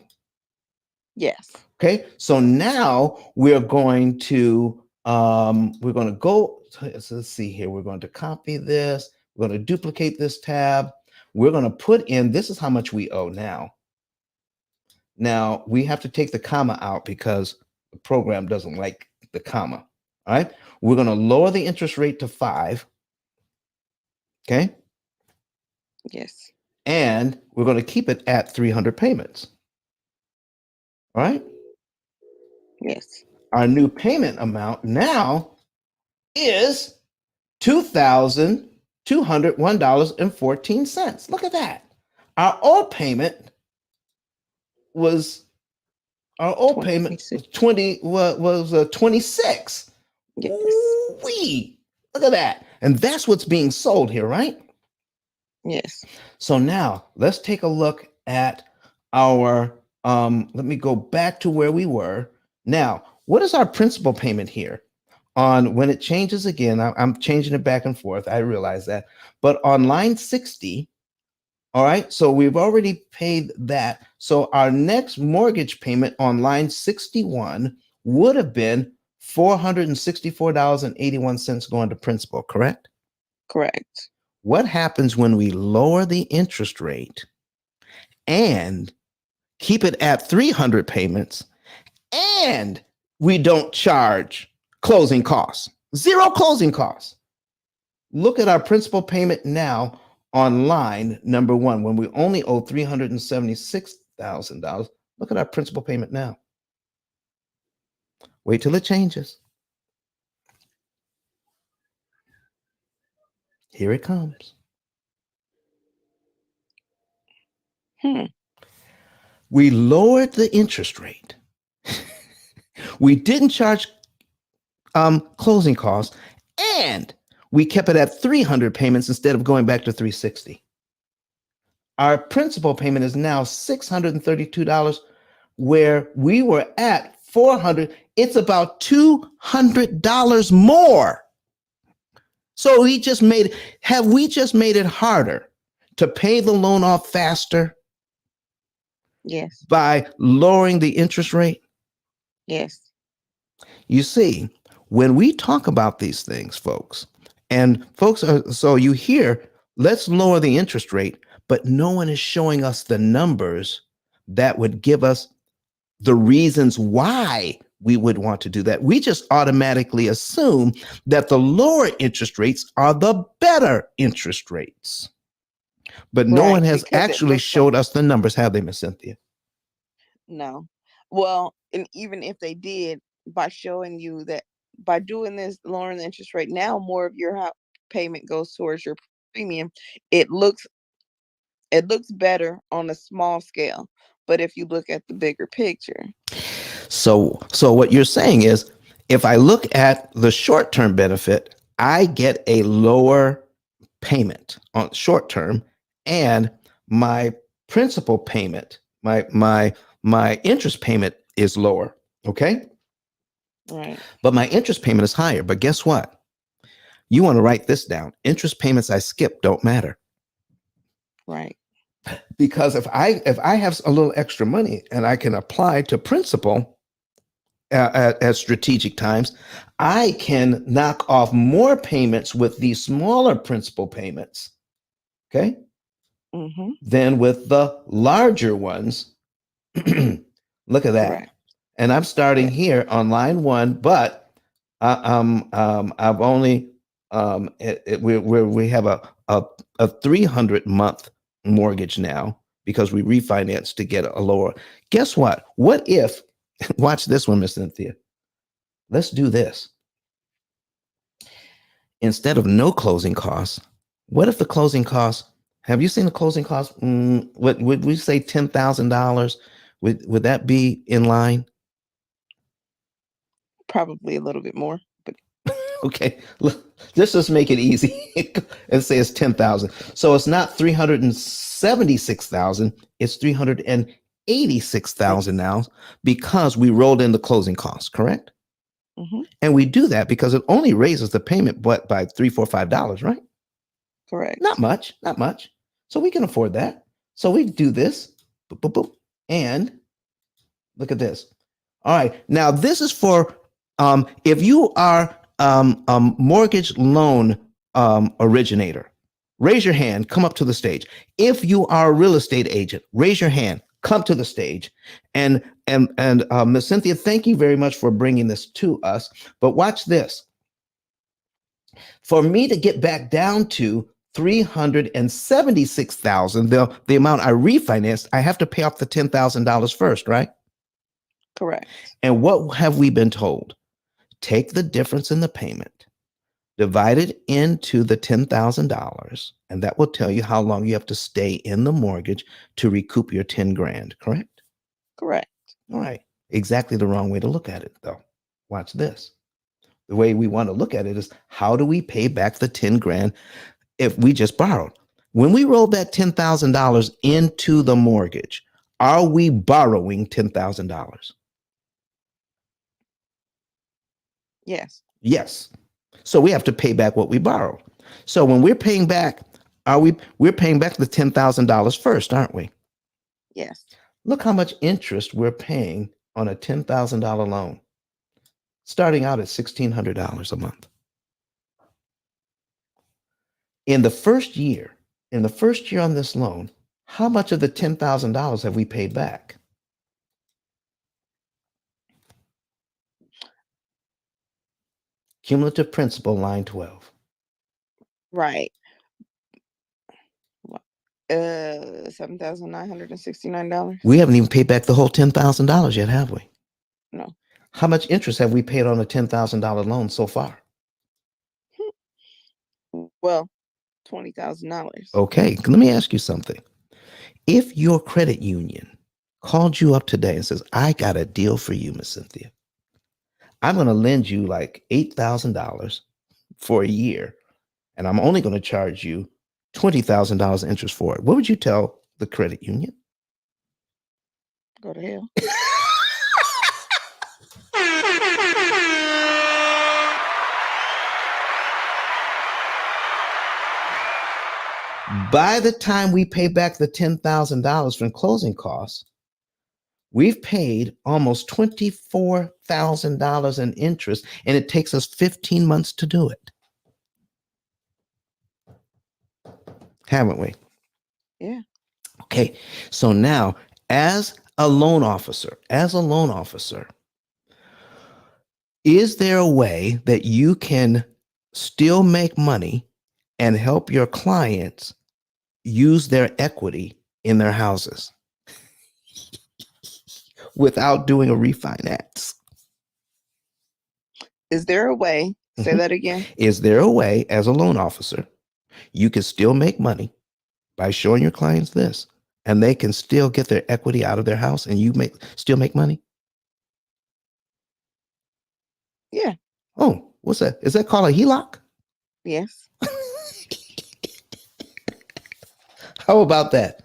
Yes.
Okay. So now we're going to go. So let's see here. We're going to copy this. We're going to duplicate this tab. We're going to put in, this is how much we owe now. Now we have to take the comma out because the program doesn't like the comma. All right. We're going to lower the interest rate to 5. Okay.
Yes.
And we're going to keep it at 300 payments. All right.
Yes.
Our new payment amount now is $2,201.14. Look at that. Our old payment was
26.
26.
Yes.
Wee. Look at that. And that's what's being sold here, right?
Yes.
So now let's take a look at our let me go back to where we were. Now, what is our principal payment here? On when it changes again, I'm changing it back and forth. I realize that. But on line 60, all right, so we've already paid that. So our next mortgage payment on line 61 would have been $464.81 going to principal, correct?
Correct.
What happens when we lower the interest rate and keep it at 300 payments and we don't charge closing costs? Zero closing costs. Look at our principal payment now on line number 1 when we only owe $376,000. Look at our principal payment now. Wait till it changes. Here it comes. We lowered the interest rate. We didn't charge closing costs, and we kept it at 300 payments instead of going back to 360. Our principal payment is now $632, where we were at 400. It's about $200 more. So we just have we just made it harder to pay the loan off faster?
Yes.
By lowering the interest rate?
Yes.
You see, when we talk about these things, folks, so you hear, let's lower the interest rate, but no one is showing us the numbers that would give us the reasons why we would want to do that. We just automatically assume that the lower interest rates are the better interest rates. But no one has actually showed us the numbers, have they, Miss Cynthia?
No. Well, and even if they did, by showing you that by doing this, lowering the interest rate, now more of your payment goes towards your premium. It looks better on a small scale, but if you look at the bigger picture.
So what you're saying is, if I look at the short-term benefit, I get a lower payment on short term, and my principal payment, my interest payment is lower. Okay.
Right.
But my interest payment is higher. But guess what? You want to write this down. Interest payments I skip don't matter.
Right.
Because if I have a little extra money and I can apply to principal at strategic times, I can knock off more payments with these smaller principal payments, okay, than with the larger ones. Look at that. Correct. And I'm starting here on line 1, but I've only we have a 300 month mortgage now because we refinanced to get a lower. Guess what? What if, watch this one, Miss Cynthia. Let's do this. Instead of no closing costs, what if the closing costs, have you seen the closing costs? Would we say $10,000? Would that be in line?
Probably a little bit more, but
okay. Let's just make it easy and say it's 10,000. So it's not 376,000. It's 386,000 now because we rolled in the closing costs, correct? And we do that because it only raises the payment but by $3, $4, $5, right?
Correct.
Not much. So we can afford that. So we do this, boop, boop, boop, and look at this. All right. Now this is for if you are a mortgage loan originator, raise your hand, come up to the stage. If you are a real estate agent, raise your hand, come to the stage. And Ms. Cynthia, thank you very much for bringing this to us. But watch this. For me to get back down to 376,000, the amount I refinanced, I have to pay off the $10,000 first, right?
Correct.
And what have we been told? Take the difference in the payment, divide it into the $10,000, and that will tell you how long you have to stay in the mortgage to recoup your 10 grand, correct?
Correct.
All right. Exactly the wrong way to look at it, though. Watch this. The way we want to look at it is, how do we pay back the 10 grand if we just borrowed? When we roll that $10,000 into the mortgage, are we borrowing $10,000?
Yes.
Yes. So we have to pay back what we borrowed. So when we're paying back, we're paying back the $10,000 first, aren't we?
Yes.
Look how much interest we're paying on a $10,000 loan, starting out at $1,600 a month. In the first year on this loan, how much of the $10,000 have we paid back? Cumulative principal, line 12.
Right. $7,969.
We haven't even paid back the whole $10,000 yet, have we?
No.
How much interest have we paid on a $10,000 loan so far?
Well, $20,000.
Okay, let me ask you something. If your credit union called you up today and says, I got a deal for you, Miss Cynthia, I'm going to lend you like $8,000 for a year, and I'm only going to charge you $20,000 interest for it, what would you tell the credit union?
Go to hell.
By the time we pay back the $10,000 from closing costs, we've paid almost $24,000 in interest, and it takes us 15 months to do it. Haven't we?
Yeah.
Okay. So now, as a loan officer, is there a way that you can still make money and help your clients use their equity in their houses without doing a refinance?
Is there a way? Say that again.
Is there a way, as a loan officer, you can still make money by showing your clients this, and they can still get their equity out of their house, and you still make money?
Yeah.
Oh, what's that? Is that called a HELOC?
Yes.
How about that?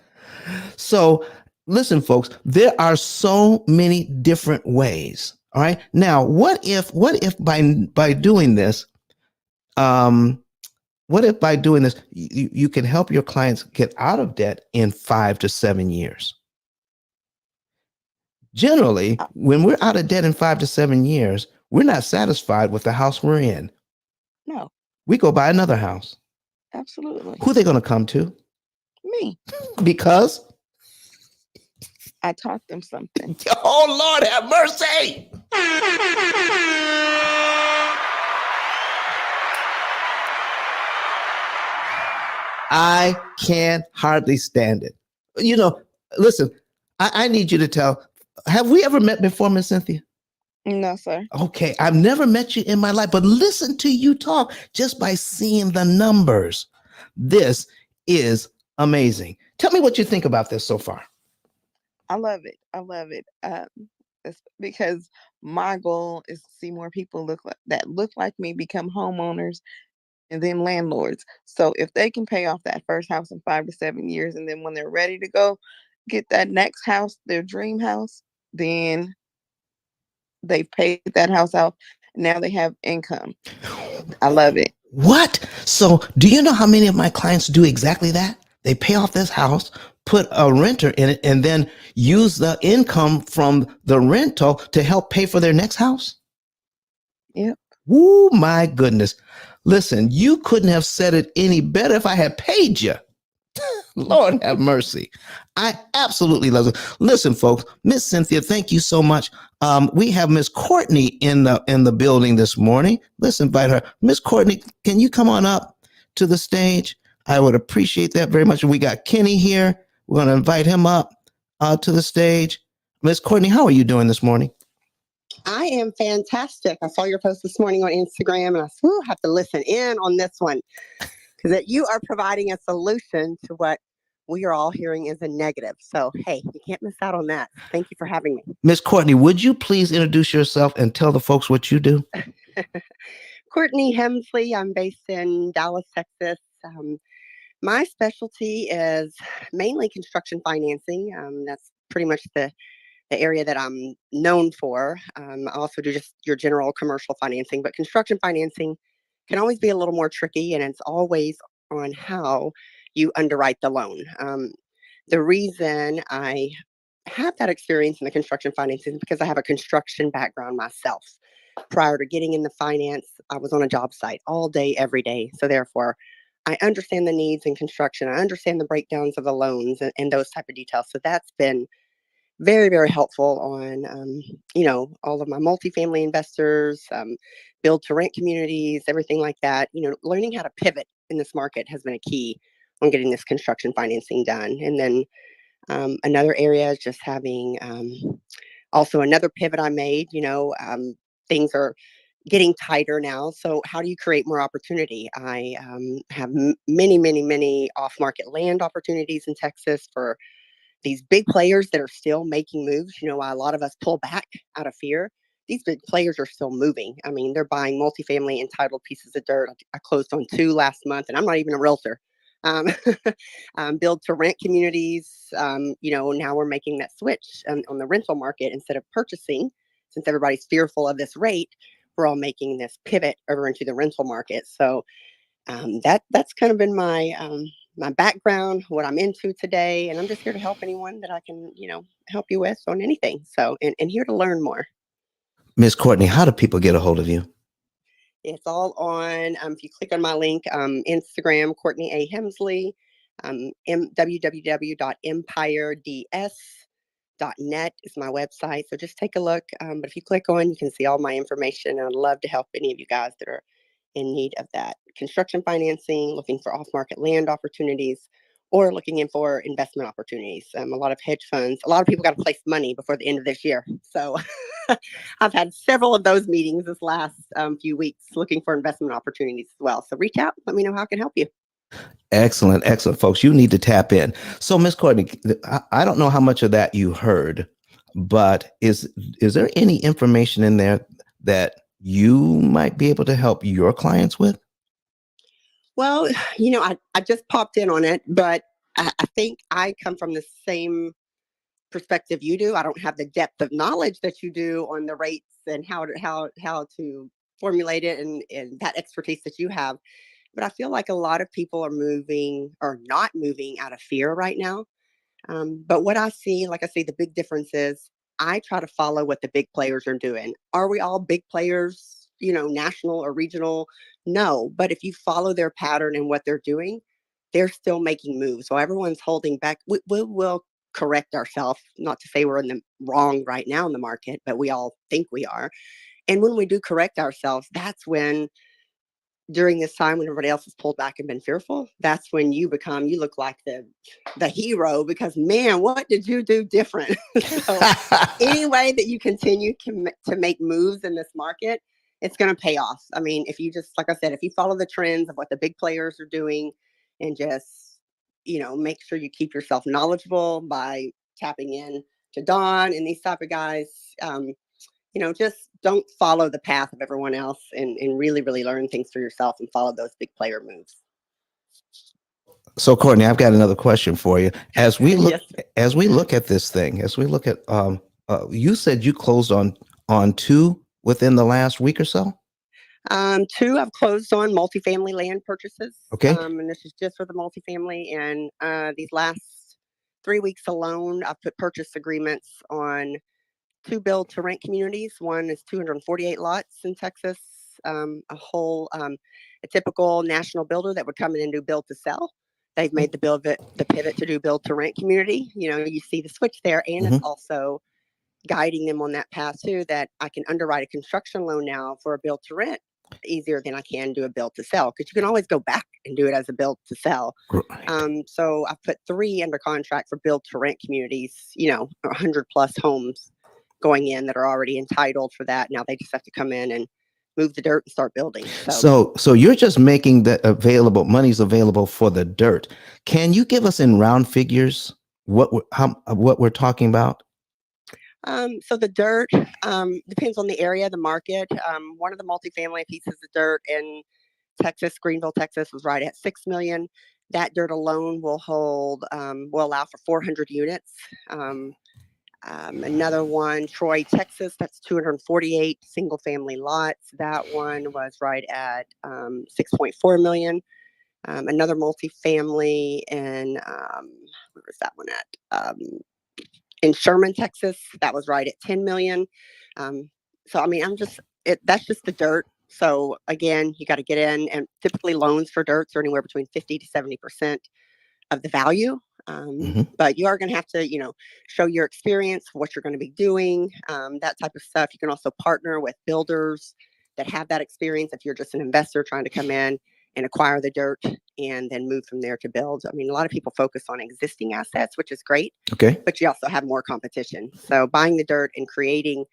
So listen, folks, there are so many different ways. All right. Now, what if by doing this, you can help your clients get out of debt in 5 to 7 years? Generally, when we're out of debt in 5 to 7 years, we're not satisfied with the house we're in.
No.
We go buy another house.
Absolutely.
Who are they going to come to?
Me.
Because
I taught them something.
Oh, Lord, have mercy. I can hardly stand it. You know, listen, I need you to tell, have we ever met before, Miss Cynthia?
No, sir.
Okay, I've never met you in my life, but listen to you talk just by seeing the numbers. This is amazing. Tell me what you think about this so far.
I love it. It's because my goal is to see more people look like me become homeowners and then landlords. So if they can pay off that first house in 5 to 7 years, and then when they're ready to go get that next house, their dream house, then they've paid that house out. Now they have income. I love it.
What? So do you know how many of my clients do exactly that? They pay off this house, put a renter in it, and then use the income from the rental to help pay for their next house?
Yep.
Oh, my goodness. Listen, you couldn't have said it any better if I had paid you. Lord have mercy. I absolutely love it. Listen, folks, Miss Cynthia, thank you so much. We have Miss Courtney in the building this morning. Let's invite her. Miss Courtney, can you come on up to the stage? I would appreciate that very much. We got Kenny here. We're going to invite him up to the stage. Miss Courtney, how are you doing this morning?
I am fantastic. I saw your post this morning on Instagram and I said, "Ooh, have to listen in on this one because you are providing a solution to what we are all hearing is a negative. So, hey, you can't miss out on that. Thank you for having me."
Miss Courtney, would you please introduce yourself and tell the folks what you do?
Courtney Hemsley. I'm based in Dallas, Texas. My specialty is mainly construction financing. That's pretty much the area that I'm known for. I also do just your general commercial financing, but construction financing can always be a little more tricky, and it's always on how you underwrite the loan. The reason I have that experience in the construction financing is because I have a construction background myself. Prior to getting into finance, I was on a job site all day, every day. So therefore, I understand the needs in construction. I understand the breakdowns of the loans and those type of details. So that's been very, very helpful on, all of my multifamily investors, build to rent communities, everything like that. Learning how to pivot in this market has been a key on getting this construction financing done. And then another area is just having also another pivot I made. Things are getting tighter now. So how do you create more opportunity? I have many, many, many off market land opportunities in Texas for these big players that are still making moves. While a lot of us pull back out of fear, these big players are still moving. I mean, they're buying multifamily entitled pieces of dirt. I closed on 2 last month, and I'm not even a realtor. Um, build to rent communities. Now we're making that switch on the rental market instead of purchasing. Since everybody's fearful of this rate, we're all making this pivot over into the rental market. So that's kind of been my background, what I'm into today, and I'm just here to help anyone that I can, help you with on anything. So, and here to learn more.
Miss Courtney, how do people get a hold of you?
It's all on. If you click on my link, Instagram, Courtney A. Hemsley, www.empireds.net is my website. So just take a look. But if you click on, you can see all my information. And I'd love to help any of you guys that are in need of that construction financing, looking for off-market land opportunities, or looking in for investment opportunities. A lot of hedge funds, a lot of people got to place money before the end of this year. So I've had several of those meetings this last few weeks looking for investment opportunities as well. So reach out, let me know how I can help you.
Excellent, excellent, folks. You need to tap in. So, Miss Courtney, I don't know how much of that you heard, but is there any information in there that you might be able to help your clients with?
Well, I just popped in on it, but I think I come from the same perspective you do. I don't have the depth of knowledge that you do on the rates and how to formulate it and that expertise that you have. But I feel like a lot of people are moving or not moving out of fear right now. But what I see, like I say, the big difference is I try to follow what the big players are doing. Are we all big players, national or regional? No. But if you follow their pattern and what they're doing, they're still making moves. So everyone's holding back. We will correct ourselves, not to say we're in the wrong right now in the market, but we all think we are. And when we do correct ourselves, that's when during this time when everybody else has pulled back and been fearful, that's when you look like the hero because man, what did you do different? So any way that you continue to make moves in this market, it's going to pay off. I mean, if you just, like I said, if you follow the trends of what the big players are doing and just, make sure you keep yourself knowledgeable by tapping in to Don and these type of guys, just don't follow the path of everyone else and really, really learn things for yourself and follow those big player moves.
So, Courtney, I've got another question for you. As we look,
Yes.
as we look at this thing, as we look at, you said you closed on 2 within the last week or so.
2, I've closed on multifamily land purchases.
Okay.
And this is just for the multifamily. And these last 3 weeks alone, I've put purchase agreements on 2 build to rent communities. One is 248 lots in Texas. A typical national builder that would come in and do build to sell. They've made the pivot to do build to rent community. You see the switch there, and it's also guiding them on that path too, that I can underwrite a construction loan now for a build to rent easier than I can do a build to sell, because you can always go back and do it as a build to sell.
Right.
So I put 3 under contract for build to rent communities, 100 plus homes going in that are already entitled for that. Now they just have to come in and move the dirt and start building.
So you're just making the money's available for the dirt. Can you give us in round figures what we're talking about?
So the dirt depends on the area, the market. One of the multifamily pieces of dirt in Texas, Greenville, Texas, was right at $6 million. That dirt alone will allow for 400 units. Another one, Troy, Texas, that's 248 single family lots. That one was right at 6.4 million. Another multifamily in where was that one at? In Sherman, Texas, that was right at 10 million. So I mean, that's just the dirt. So again, you got to get in, and typically loans for dirts are anywhere between 50 to 70% of the value. But you are going to have to, show your experience, what you're going to be doing, that type of stuff. You can also partner with builders that have that experience if you're just an investor trying to come in and acquire the dirt and then move from there to build. I mean, a lot of people focus on existing assets, which is great.
Okay.
But you also have more competition. So buying the dirt and creating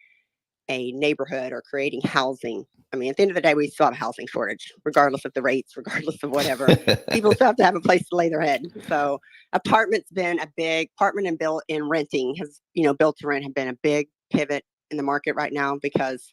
a neighborhood or creating housing. I mean, at the end of the day, we still have a housing shortage, regardless of the rates, regardless of whatever. People still have to have a place to lay their head. So apartment and built in renting has, built to rent have been a big pivot in the market right now because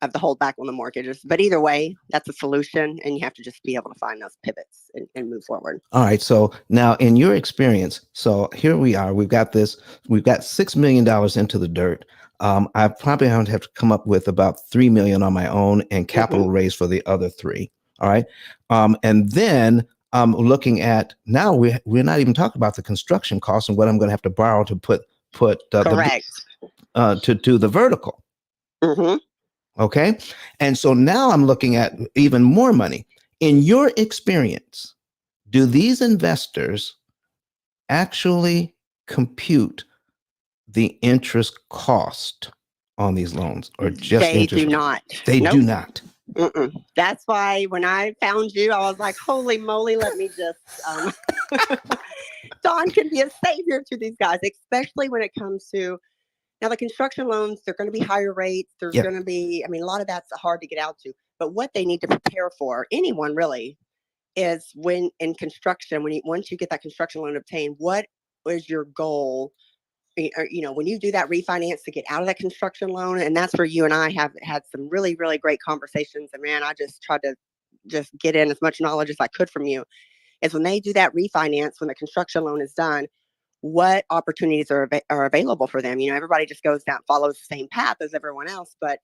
of the holdback on the mortgages. But either way, that's a solution, and you have to just be able to find those pivots and move forward.
All right. So now in your experience, so here we are, we've got $6 million into the dirt. I probably have to come up with about 3 million on my own and capital raise for the other 3. All right. And then looking at now we're not even talking about the construction costs and what I'm going to have to borrow to put
Correct.
To do the vertical. Okay. And so now I'm looking at even more money. In your experience, do these investors actually compute the interest cost on these loans, or just
they
interest?
Do not.
They
Nope.
do not.
That's why when I found you, I was like, holy moly, let me just Don can be a savior to these guys, especially when it comes to now the construction loans. They're going to be higher rates. There's going to be, I mean, a lot of that's hard to get out to, but what they need to prepare for, anyone really, is when in construction, once you get that construction loan obtained, what is your goal? When you do that refinance to get out of that construction loan, and that's where you and I have had some really, really great conversations. And man, I just tried to just get in as much knowledge as I could from you. Is when they do that refinance, when the construction loan is done, what opportunities are available for them? Everybody just goes down, follows the same path as everyone else, but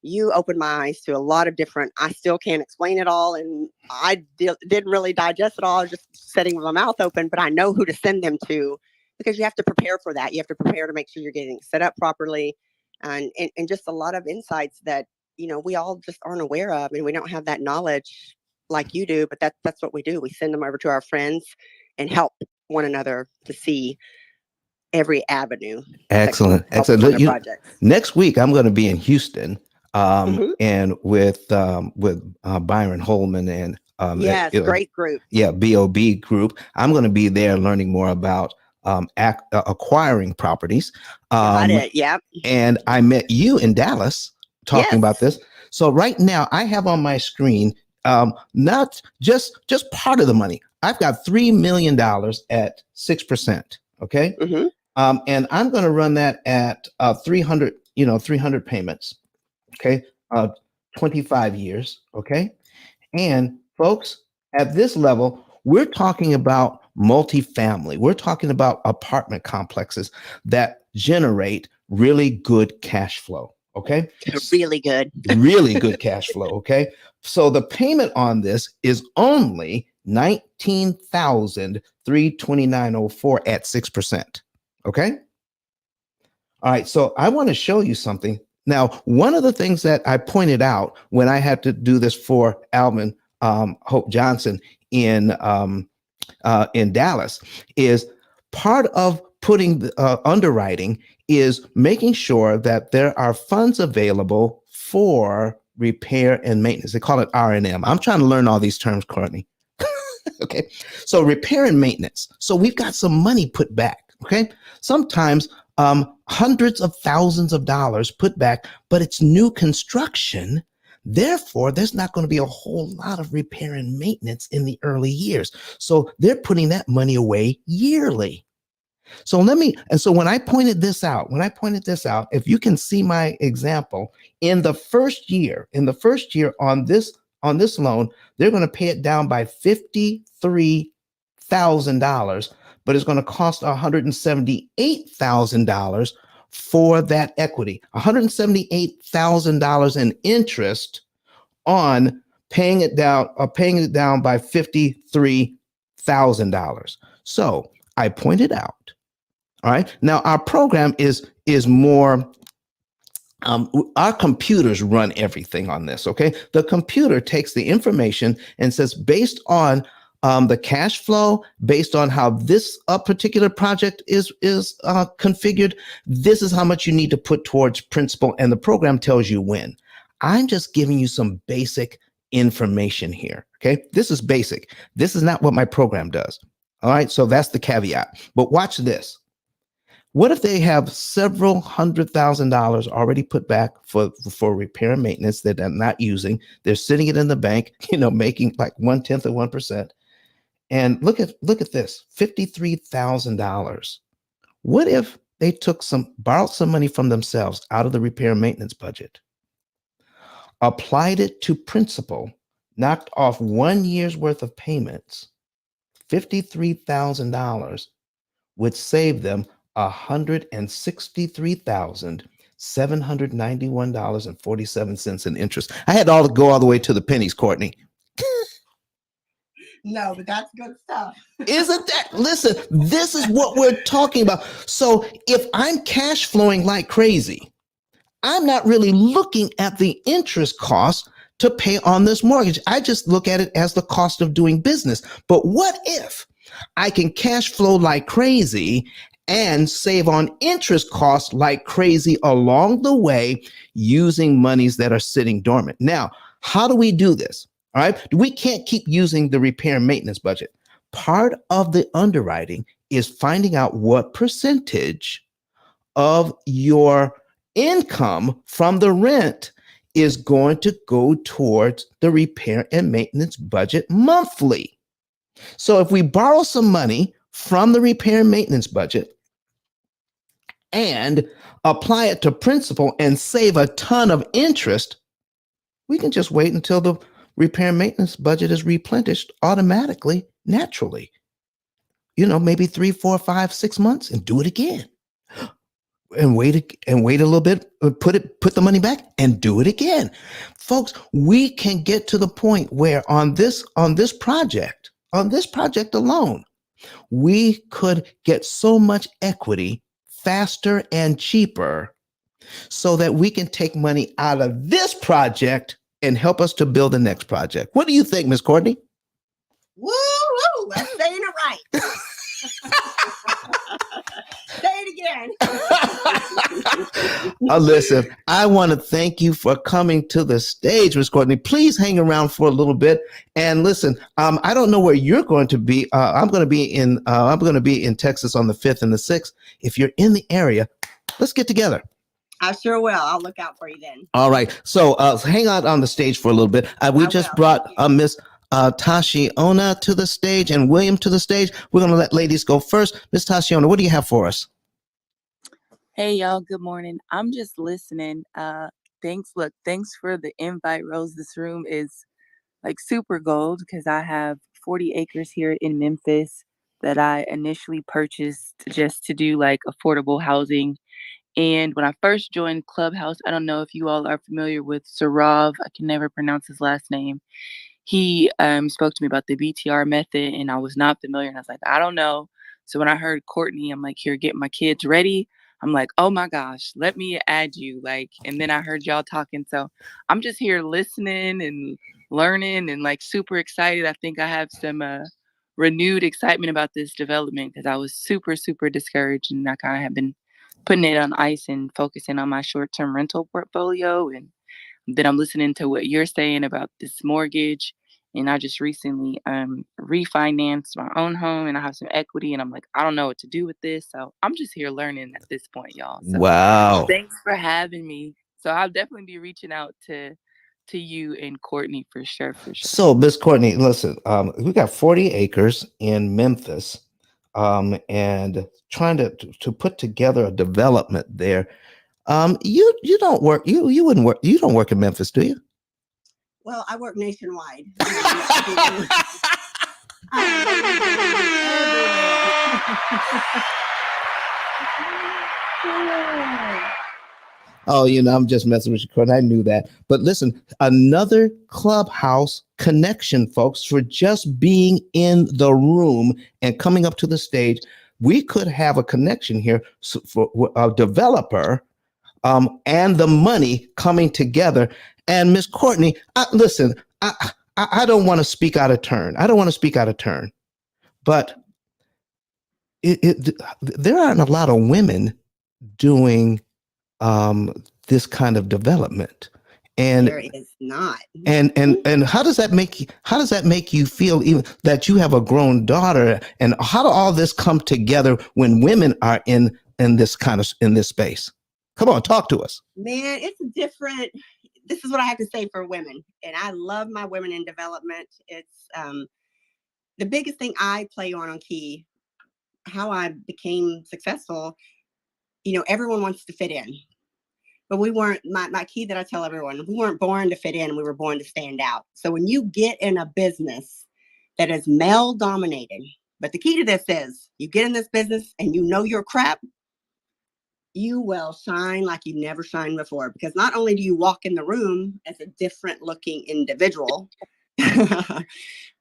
you opened my eyes to a lot of different. I still can't explain it all, and I didn't really digest it all. I was just sitting with my mouth open, but I know who to send them to, because you have to prepare for that. You have to prepare to make sure you're getting set up properly, and just a lot of insights that we all just aren't aware of, and we don't have that knowledge like you do. But that's what we do. We send them over to our friends and help one another to see every avenue.
Excellent. Next week I'm going to be in Houston, and with Byron Holman and
yes, great group.
Yeah, BOB group. I'm going to be there learning more about acquiring properties.
Got it. Yep.
And I met you in Dallas talking about this. So right now I have on my screen not just part of the money. I've got $3 million at 6%. Okay. And I'm going to run that at 300 payments. Okay. 25 years. Okay. And folks, at this level, we're talking about multifamily. We're talking about apartment complexes that generate really good cash flow. Okay.
Really good.
Really good cash flow. Okay. So the payment on this is only $19,329.04 at 6%. Okay. All right. So I want to show you something. Now, one of the things that I pointed out when I had to do this for Alvin Hope Johnson in in Dallas, is part of putting underwriting is making sure that there are funds available for repair and maintenance. They call it R&M. I'm trying to learn all these terms, Courtney. Okay. So repair and maintenance. So we've got some money put back. Okay. Sometimes hundreds of thousands of dollars put back, but it's new construction. Therefore, there's not going to be a whole lot of repair and maintenance in the early years. So they're putting that money away yearly. So when I pointed this out, if you can see my example, in the first year on this loan, they're going to pay it down by $53,000, but it's going to cost $178,000 for that equity, $178,000 in interest on paying it down by $53,000. So I pointed out. All right. Now our program is more. Our computers run everything on this. Okay. The computer takes the information and says, based on the cash flow, based on how this particular project is configured, this is how much you need to put towards principal, and the program tells you when. I'm just giving you some basic information here. Okay. This is basic. This is not what my program does. All right. So that's the caveat. But watch this. What if they have several $100,000 already put back for repair and maintenance that they're not using? They're sitting it in the bank, making like 1/10 of 1%. And look at this, $53,000. What if they borrowed some money from themselves out of the repair and maintenance budget, applied it to principal, knocked off 1 year's worth of payments? $53,000 would save them $163,791.47 in interest. I had to go all the way to the pennies, Courtney.
No, but that's good stuff.
Isn't that? Listen, this is what we're talking about. So if I'm cash flowing like crazy, I'm not really looking at the interest cost to pay on this mortgage. I just look at it as the cost of doing business. But what if I can cash flow like crazy and save on interest costs like crazy along the way using monies that are sitting dormant? Now, how do we do this? All right. We can't keep using the repair and maintenance budget. Part of the underwriting is finding out what percentage of your income from the rent is going to go towards the repair and maintenance budget monthly. So if we borrow some money from the repair and maintenance budget and apply it to principal and save a ton of interest, we can just wait until the repair and maintenance budget is replenished automatically, naturally. Maybe 3, 4, 5, 6 months, and do it again. And wait a little bit, put the money back and do it again. Folks, we can get to the point where on this project alone, we could get so much equity faster and cheaper so that we can take money out of this project and help us to build the next project. What do you think, Miss Courtney?
Woo, woo, that's saying it right. Say it again.
Listen, I want to thank you for coming to the stage, Miss Courtney. Please hang around for a little bit and listen. I don't know where you're going to be. I'm going to be in Texas on the 5th and the 6th. If you're in the area, let's get together.
I sure will. I'll look out for you then.
All right. So hang out on the stage for a little bit. We just brought Miss Tashiona to the stage and William to the stage. We're going to let ladies go first. Miss Tashiona, what do you have for us?
Hey, y'all. Good morning. I'm just listening. Thanks for the invite, Rose. This room is like super gold because I have 40 acres here in Memphis that I initially purchased just to do like affordable housing. And when I first joined Clubhouse, I don't know if you all are familiar with Sarav. I can never pronounce his last name. He spoke to me about the BTR method, and I was not familiar. And I was like, I don't know. So when I heard Courtney, I'm like, here, get my kids ready. I'm like, oh my gosh, let me add you. And then I heard y'all talking. So I'm just here listening and learning and like super excited. I think I have some renewed excitement about this development because I was super, super discouraged, and I kind of have been putting it on ice and focusing on my short-term rental portfolio. And then I'm listening to what you're saying about this mortgage. And I just recently refinanced my own home, and I have some equity, and I'm like, I don't know what to do with this. So I'm just here learning at this point, y'all. So
Wow.
thanks for having me. So I'll definitely be reaching out to you and Courtney for sure, for sure.
So, Miss Courtney, listen, we got 40 acres in Memphis, and trying to put together a development there. You don't work, you wouldn't work, you don't work in Memphis, do you?
Well, I work nationwide. I
everywhere. Oh, I'm just messing with you, Courtney. I knew that. But listen, another Clubhouse connection, folks, for just being in the room and coming up to the stage. We could have a connection here for a developer and the money coming together. And Miss Courtney, listen, I don't want to speak out of turn. But there aren't a lot of women doing this kind of development, and
there is not.
And how does that make you feel, even that you have a grown daughter, and how do all this come together when women are in this space? Come on, talk to us.
Man, it's different. This is what I have to say for women, and I love my women in development. It's the biggest thing I play on key, how I became successful. Everyone wants to fit in, but we weren't. My key that I tell everyone: we weren't born to fit in. We were born to stand out. So when you get in a business that is male dominated, but the key to this is you get in this business and you know your crap, you will shine like you've never shined before, because not only do you walk in the room as a different looking individual,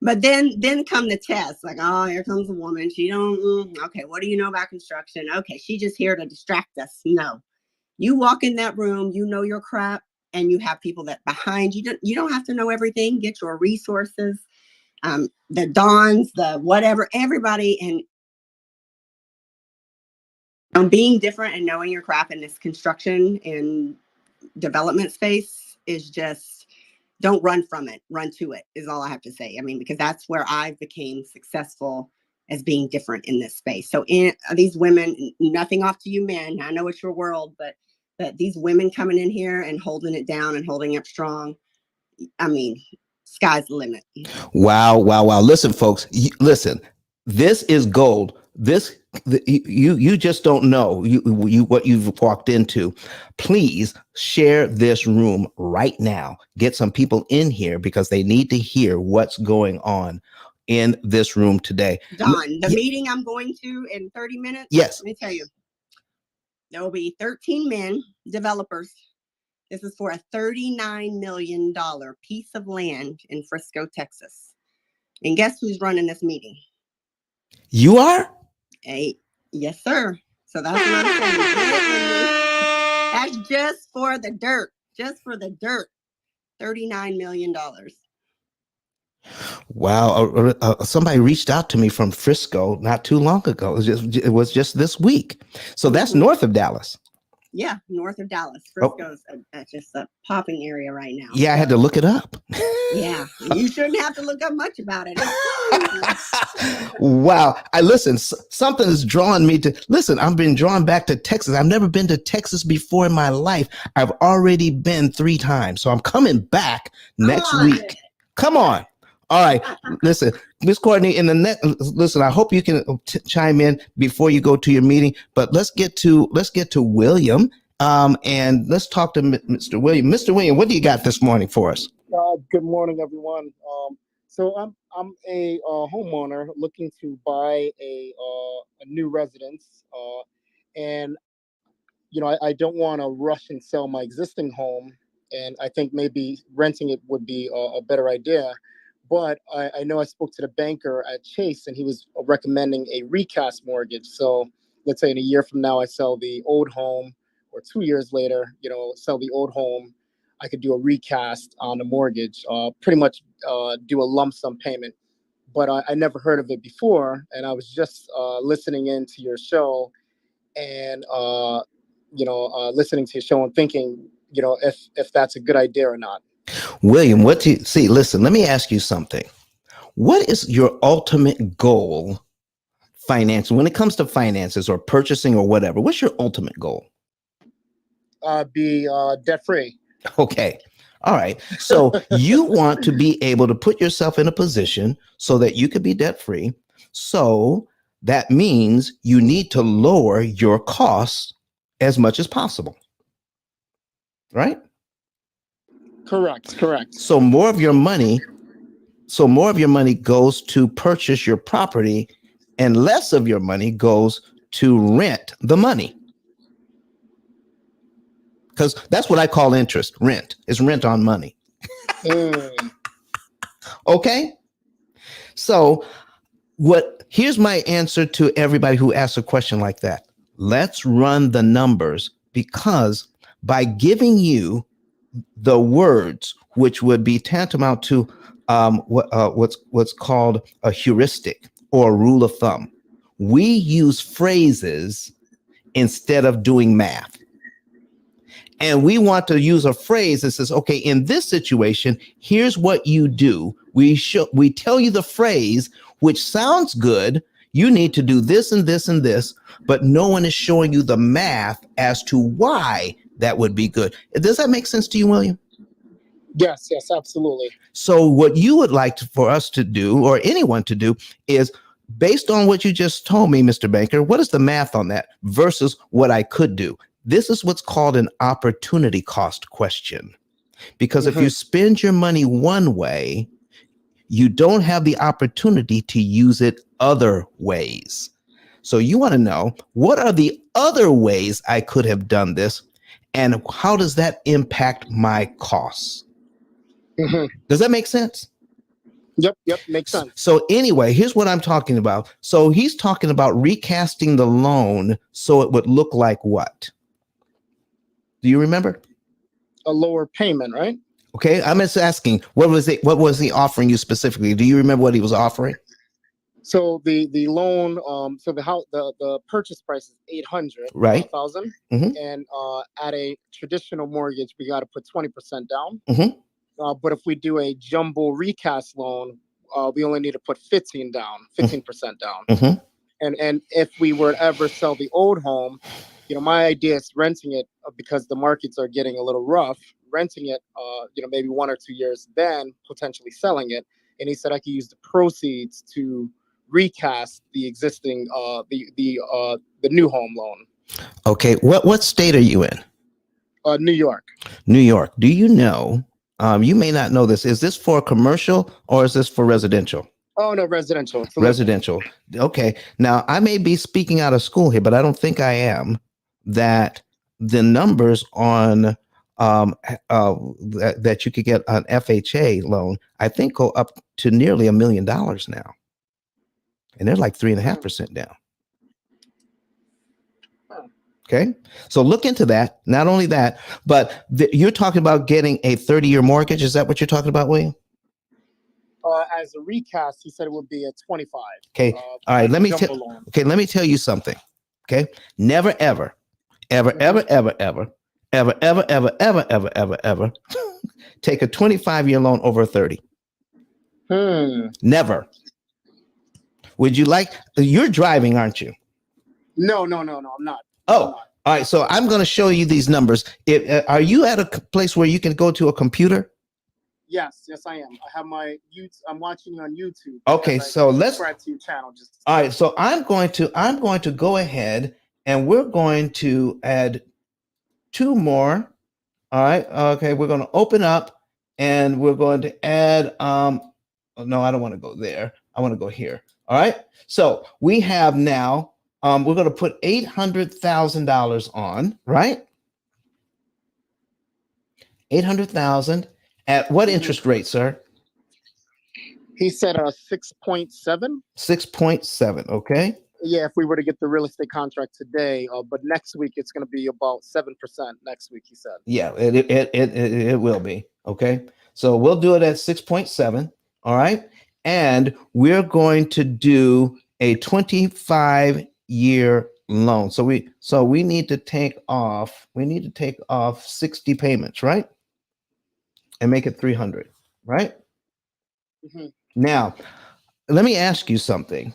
but then come the test, like, oh, here comes a woman. She don't, okay, what do you know about construction? Okay, she's just here to distract us. No, you walk in that room, you know your crap, and you have people that behind you. You don't have to know everything. Get your resources, the Dons, the whatever, everybody, and being different and knowing your craft in this construction and development space is just, don't run from it, run to it, is all I have to say. I mean, because that's where I became successful, as being different in this space. So these women, nothing off to you men, I know it's your world, but these women coming in here and holding it down and holding up strong, I mean, sky's the limit.
Wow. Listen, folks, listen, this is gold. You just don't know what you've walked into. Please share this room right now. Get some people in here, because they need to hear what's going on in this room today.
Don, the meeting I'm going to in 30 minutes.
Yes.
Let me tell you, there will be 13 men, developers. This is for a $39 million piece of land in Frisco, Texas. And guess who's running this meeting?
You are?
Hey, yes, sir. So that's what I'm saying. That's just for the dirt. Just for the dirt. $39 million.
Wow. Somebody reached out to me from Frisco not too long ago. It was just this week. So that's north of Dallas.
Yeah, north of Dallas. Frisco's just a popping area right now.
Yeah, I had to look it up.
Yeah, you shouldn't have to look up much about it.
Wow. Something is drawing me to, listen, I've been drawn back to Texas. I've never been to Texas before in my life. I've already been 3 times. So I'm coming back next week. Come on. All right. Listen, Miss Courtney, listen, I hope you can chime in before you go to your meeting, but let's get to William. And let's talk to Mr. William. Mr. William, what do you got this morning for us?
Good morning, everyone. So I'm a homeowner looking to buy a new residence, and I don't want to rush and sell my existing home, and I think maybe renting it would be a better idea. But I know I spoke to the banker at Chase, and he was recommending a recast mortgage. So let's say in a year from now, I sell the old home, or 2 years later, sell the old home. I could do a recast on the mortgage, pretty much do a lump sum payment. but I never heard of it before. And I was just listening into your show and listening to your show and thinking, if that's a good idea or not.
William, what do you see? Listen, let me ask you something. What is your ultimate goal financially when it comes to finances or purchasing or whatever? What's your ultimate goal?
Be debt free.
Okay. All right. So you want to be able to put yourself in a position so that you could be debt free. So that means you need to lower your costs as much as possible. Right?
Correct.
So more of your money goes to purchase your property and less of your money goes to rent the money. Because that's what I call interest, rent. It's rent on money. Okay? So here's my answer to everybody who asks a question like that. Let's run the numbers, because by giving you the words, which would be tantamount to what's called a heuristic or a rule of thumb, we use phrases instead of doing math. And we want to use a phrase that says, okay, in this situation, here's what you do. We tell you the phrase, which sounds good. You need to do this and this and this, but no one is showing you the math as to why that would be good. Does that make sense to you, William?
Yes, absolutely.
So what you would like for us to do, or anyone to do, is based on what you just told me, Mr. Banker, what is the math on that versus what I could do? This is what's called an opportunity cost question. Because if you spend your money one way, you don't have the opportunity to use it other ways. So you want to know, what are the other ways I could have done this? And how does that impact my costs? Does that make sense?
Yep, makes sense.
So anyway, here's what I'm talking about. So he's talking about recasting the loan so it would look like what? Do you remember?
A lower payment, right?
Okay, I'm just asking, what was he offering you specifically? Do you remember what he was offering?
So the loan, so the purchase price is $800,000,
right?
And at a traditional mortgage, we got to put 20% down. But if we do a jumbo recast loan, we only need to put 15% down. And if we were to ever sell the old home, my idea is renting it because the markets are getting a little rough. Renting it, maybe 1 or 2 years, then potentially selling it. And he said I could use the proceeds to recast the existing the new home loan.
Okay, what state are you in?
New York.
New York. Do you know? You may not know this. Is this for commercial or is this for residential?
Oh no, residential. It's
residential. Okay. Now I may be speaking out of school here, but I don't think I am. That the numbers on that you could get an FHA loan, I think go up to nearly $1 million now, and they're like 3.5% down. Okay, so look into that. Not only that, but you're talking about getting a 30-year mortgage. Is that what you're talking about, William?
As a recast, he said it would be a 25.
Okay, all right. Let me tell you something. Okay, never ever take a 25-year loan over 30. Never. Would you like? You're driving, aren't you?
No, I'm not.
Oh, all right. So I'm going to show you these numbers. Are you at a place where you can go to a computer?
Yes, I am. I have my YouTube. I'm watching you on YouTube.
Okay, so let's
subscribe to your channel.
All right, so I'm going to go ahead and we're going to add 2 more. All right. Okay, we're going to open up and we're going to add no, I don't want to go there. I want to go here. All right. So we have now we're going to put $800,000 on, right? 800,000 at what interest rate, sir?
He said 6.7.
6.7. Okay.
Yeah, if we were to get the real estate contract today, but next week it's going to be about 7%. Next week, he said.
Yeah, it will be. Okay. So we'll do it at 6.7. All right. And we're going to do a 25-year loan. So we need to take off 60 payments, right? And make it 300, right?
Mm-hmm.
Now, let me ask you something.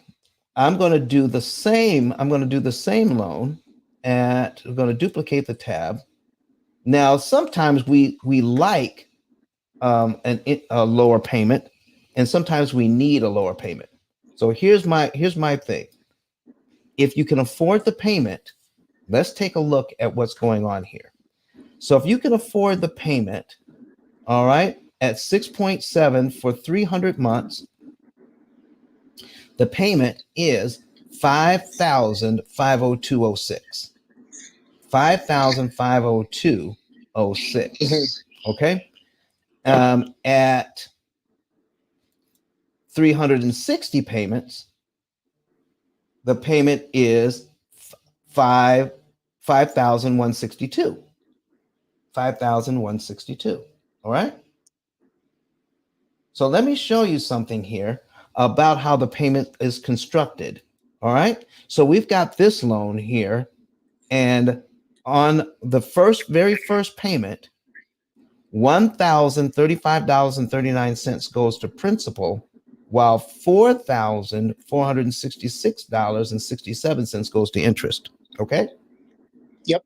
I'm going to do the same loan, and we're going to duplicate the tab. Now, sometimes we like a lower payment, and sometimes we need a lower payment. So here's my thing. If you can afford the payment, let's take a look at what's going on here. So if you can afford the payment, all right, at 6.7 for 300 months, the payment is $5,502.06. $5,502.06. Okay. At 360 payments, the payment is $5,162. $5,162. All right. So let me show you something here about how the payment is constructed. All right. So we've got this loan here, and on the very first payment, $1,035.39 goes to principal, while $4,466.67 goes to interest. Okay.
Yep.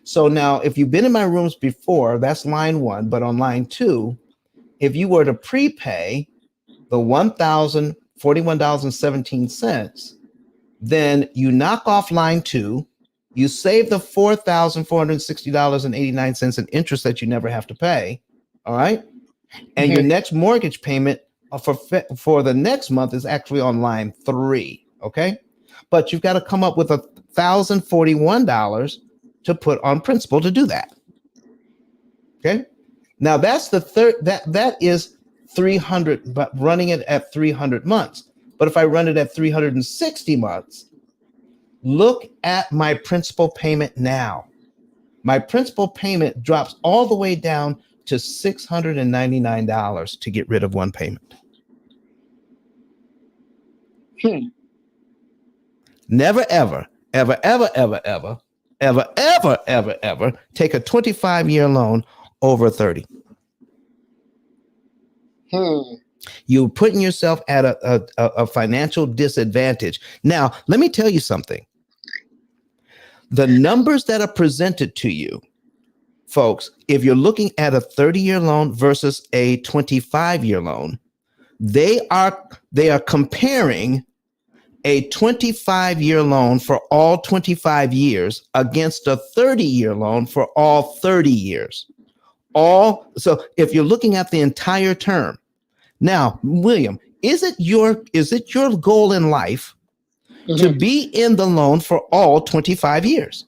So now, if you've been in my rooms before, that's line 1. But on line 2, if you were to prepay the $1,041.17, then you knock off line 2, you save the $4,460.89 in interest that you never have to pay. All right. And your next mortgage payment for the next month is actually on line 3. Okay. But you've got to come up with $1,041 to put on principal to do that. Okay. Now that's the third, that is 300, but running it at 300 months. But if I run it at 360 months, look at my principal payment now. My principal payment drops all the way down to $699 to get rid of one payment. Never, ever, ever, ever, ever, ever, ever, ever, ever, ever take a 25-year loan over 30. You're putting yourself at a financial disadvantage. Now, let me tell you something. The numbers that are presented to you, folks, if you're looking at a 30-year loan versus a 25-year loan, they are comparing a 25-year loan for all 25 years against a 30-year loan for all 30 years. So if you're looking at the entire term. Now, William, is it your goal in life to be in the loan for all 25 years?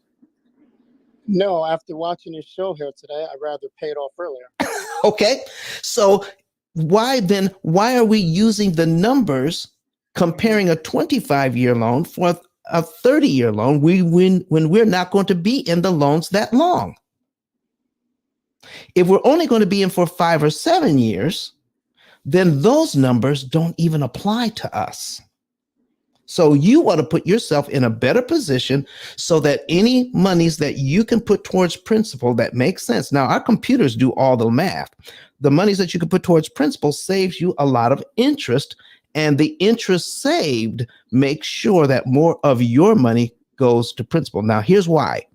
No, after watching your show here today, I'd rather pay it off earlier.
Okay. So why are we using the numbers comparing a 25-year loan for a 30-year loan when we're not going to be in the loans that long? If we're only going to be in for 5 or 7 years, then those numbers don't even apply to us. So you want to put yourself in a better position so that any monies that you can put towards principal that makes sense. Now, our computers do all the math. The monies that you can put towards principal saves you a lot of interest, and the interest saved makes sure that more of your money goes to principal. Now, here's why.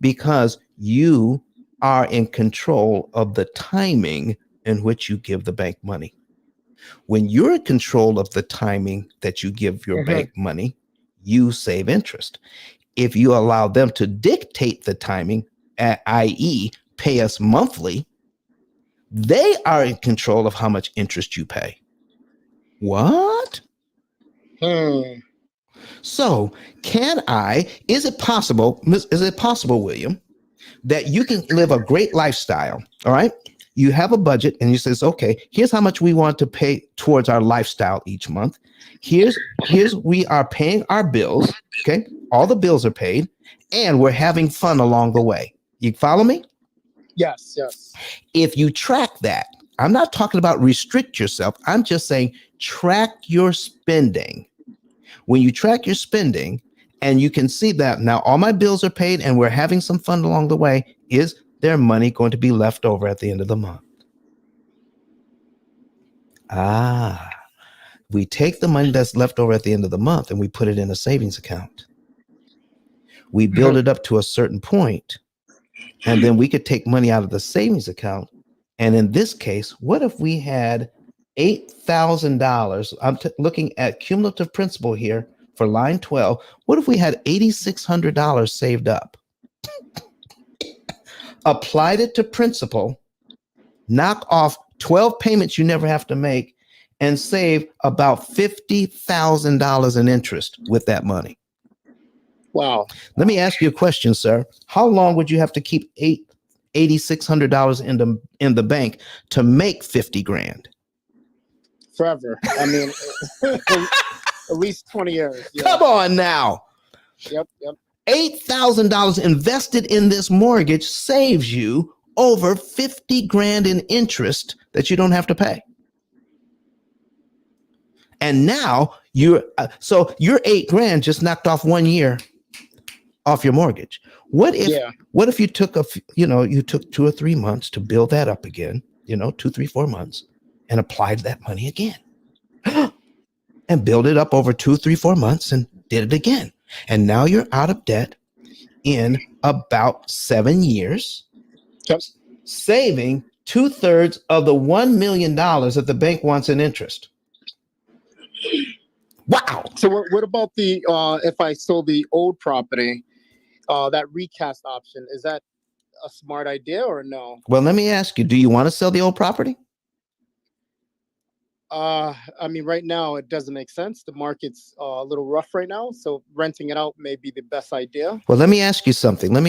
Because you are in control of the timing in which you give the bank money. When you're in control of the timing that you give your bank money, you save interest. If you allow them to dictate the timing, i.e., pay us monthly, they are in control of how much interest you pay. What? So is it possible, William, that you can live a great lifestyle, all right? You have a budget and you says, okay, here's how much we want to pay towards our lifestyle each month. Here's we are paying our bills. Okay. All the bills are paid and we're having fun along the way. You follow me?
Yes.
If you track that, I'm not talking about restrict yourself. I'm just saying track your spending, and you can see that now all my bills are paid and we're having some fun along the way, is there money going to be left over at the end of the month? We take the money that's left over at the end of the month and we put it in a savings account. We build it up to a certain point, and then we could take money out of the savings account. And in this case, what if we had $8,000? I'm looking at cumulative principal here for line 12. What if we had $8,600 saved up? Applied it to principal, knock off 12 payments you never have to make, and save about $50,000 in interest with that money.
Wow.
Let me ask you a question, sir. How long would you have to keep $8,600 in the bank to make 50 grand?
Forever. I mean, at least 20 years. Yeah.
Come on now.
Yep.
$8,000 invested in this mortgage saves you over 50 grand in interest that you don't have to pay. And now you're 8 grand just knocked off 1 year off your mortgage. What if you took you took 2 or 3 months to build that up again, 2, 3, 4 months, and applied that money again and build it up over 2, 3, 4 months and did it again. And now you're out of debt in about 7 years, saving 2/3 of the $1 million that the bank wants in interest. Wow.
So what about the if I sold the old property, that recast option, is that a smart idea or no?
Well, let me ask you, do you want to sell the old property?
I mean, right now it doesn't make sense. The market's a little rough right now, so renting it out may be the best idea.
Well, let me ask you something. All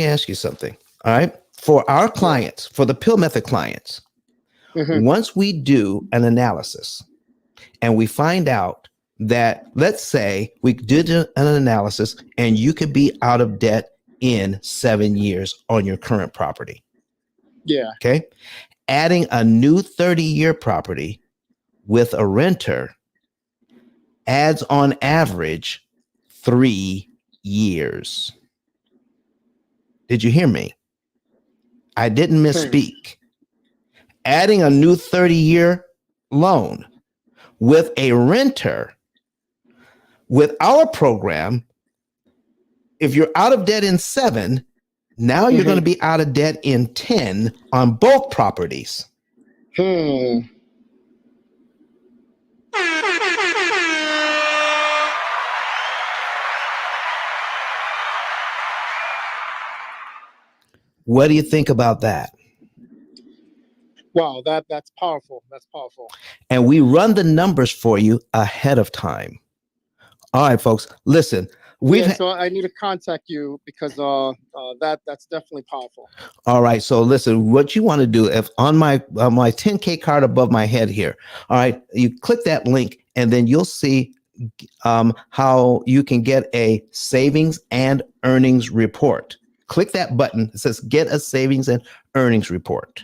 right. For our clients, for the P.I.L.L method clients, once we do an analysis and we find out that, let's say we did an analysis and you could be out of debt in 7 years on your current property.
Yeah.
Okay. Adding a new 30-year property with a renter adds on average 3 years. Did you hear me? I didn't misspeak. Adding a new 30-year loan with a renter with our program, if you're out of debt in 7, now you're going to be out of debt in 10 on both properties. What do you think about that?
Wow, that's powerful. That's powerful.
And we run the numbers for you ahead of time. All right, folks, listen.
So I need to contact you because that's definitely powerful.
All right, so listen, what you want to do, if on my 10K card above my head here, all right, you click that link and then you'll see how you can get a savings and earnings report. Click that button. It says get a savings and earnings report.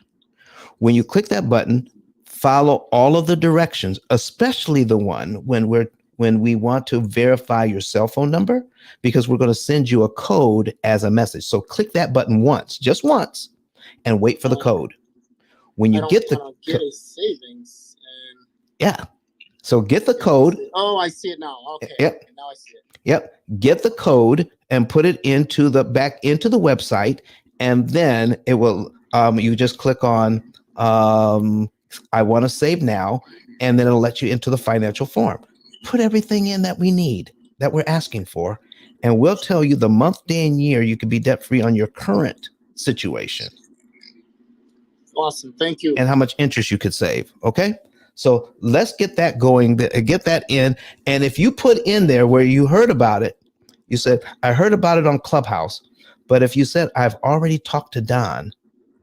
When you click that button, follow all of the directions, especially the one when we want to verify your cell phone number, because we're going to send you a code as a message. So click that button once, just once, and wait for the code. When you get a
savings,
so get the code.
Oh, I see it now. Okay.
Yep.
Now I see it.
Yep. Get the code and put it back into the website, and then it will. You just click on I want to save now, and then it'll let you into the financial form. Put everything in that we need, that we're asking for, and we'll tell you the month, day, and year you could be debt-free on your current situation.
Awesome. Thank you.
And how much interest you could save. Okay. So let's get that going, get that in. And if you put in there where you heard about it, you said, I heard about it on Clubhouse. But if you said, I've already talked to Don,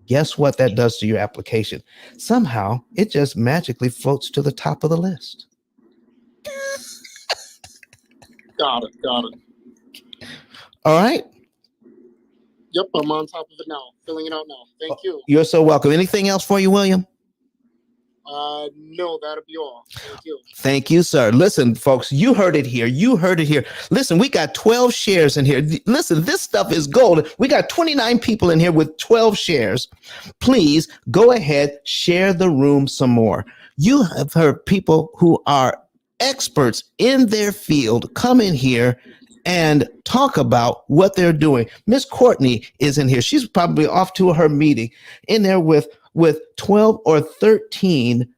guess what that does to your application? Somehow it just magically floats to the top of the list.
Got it.
All right.
Yep, I'm on top of it now. Filling it out now. Thank you.
You're so welcome. Anything else for you, William?
No, that'll be all. Thank you.
Thank you, sir. Listen, folks, you heard it here. You heard it here. Listen, we got 12 shares in here. Listen, this stuff is gold. We got 29 people in here with 12 shares. Please go ahead, share the room some more. You have heard people who are experts in their field come in here and talk about what they're doing. Miss Courtney is in here. She's probably off to her meeting in there with 12 or 13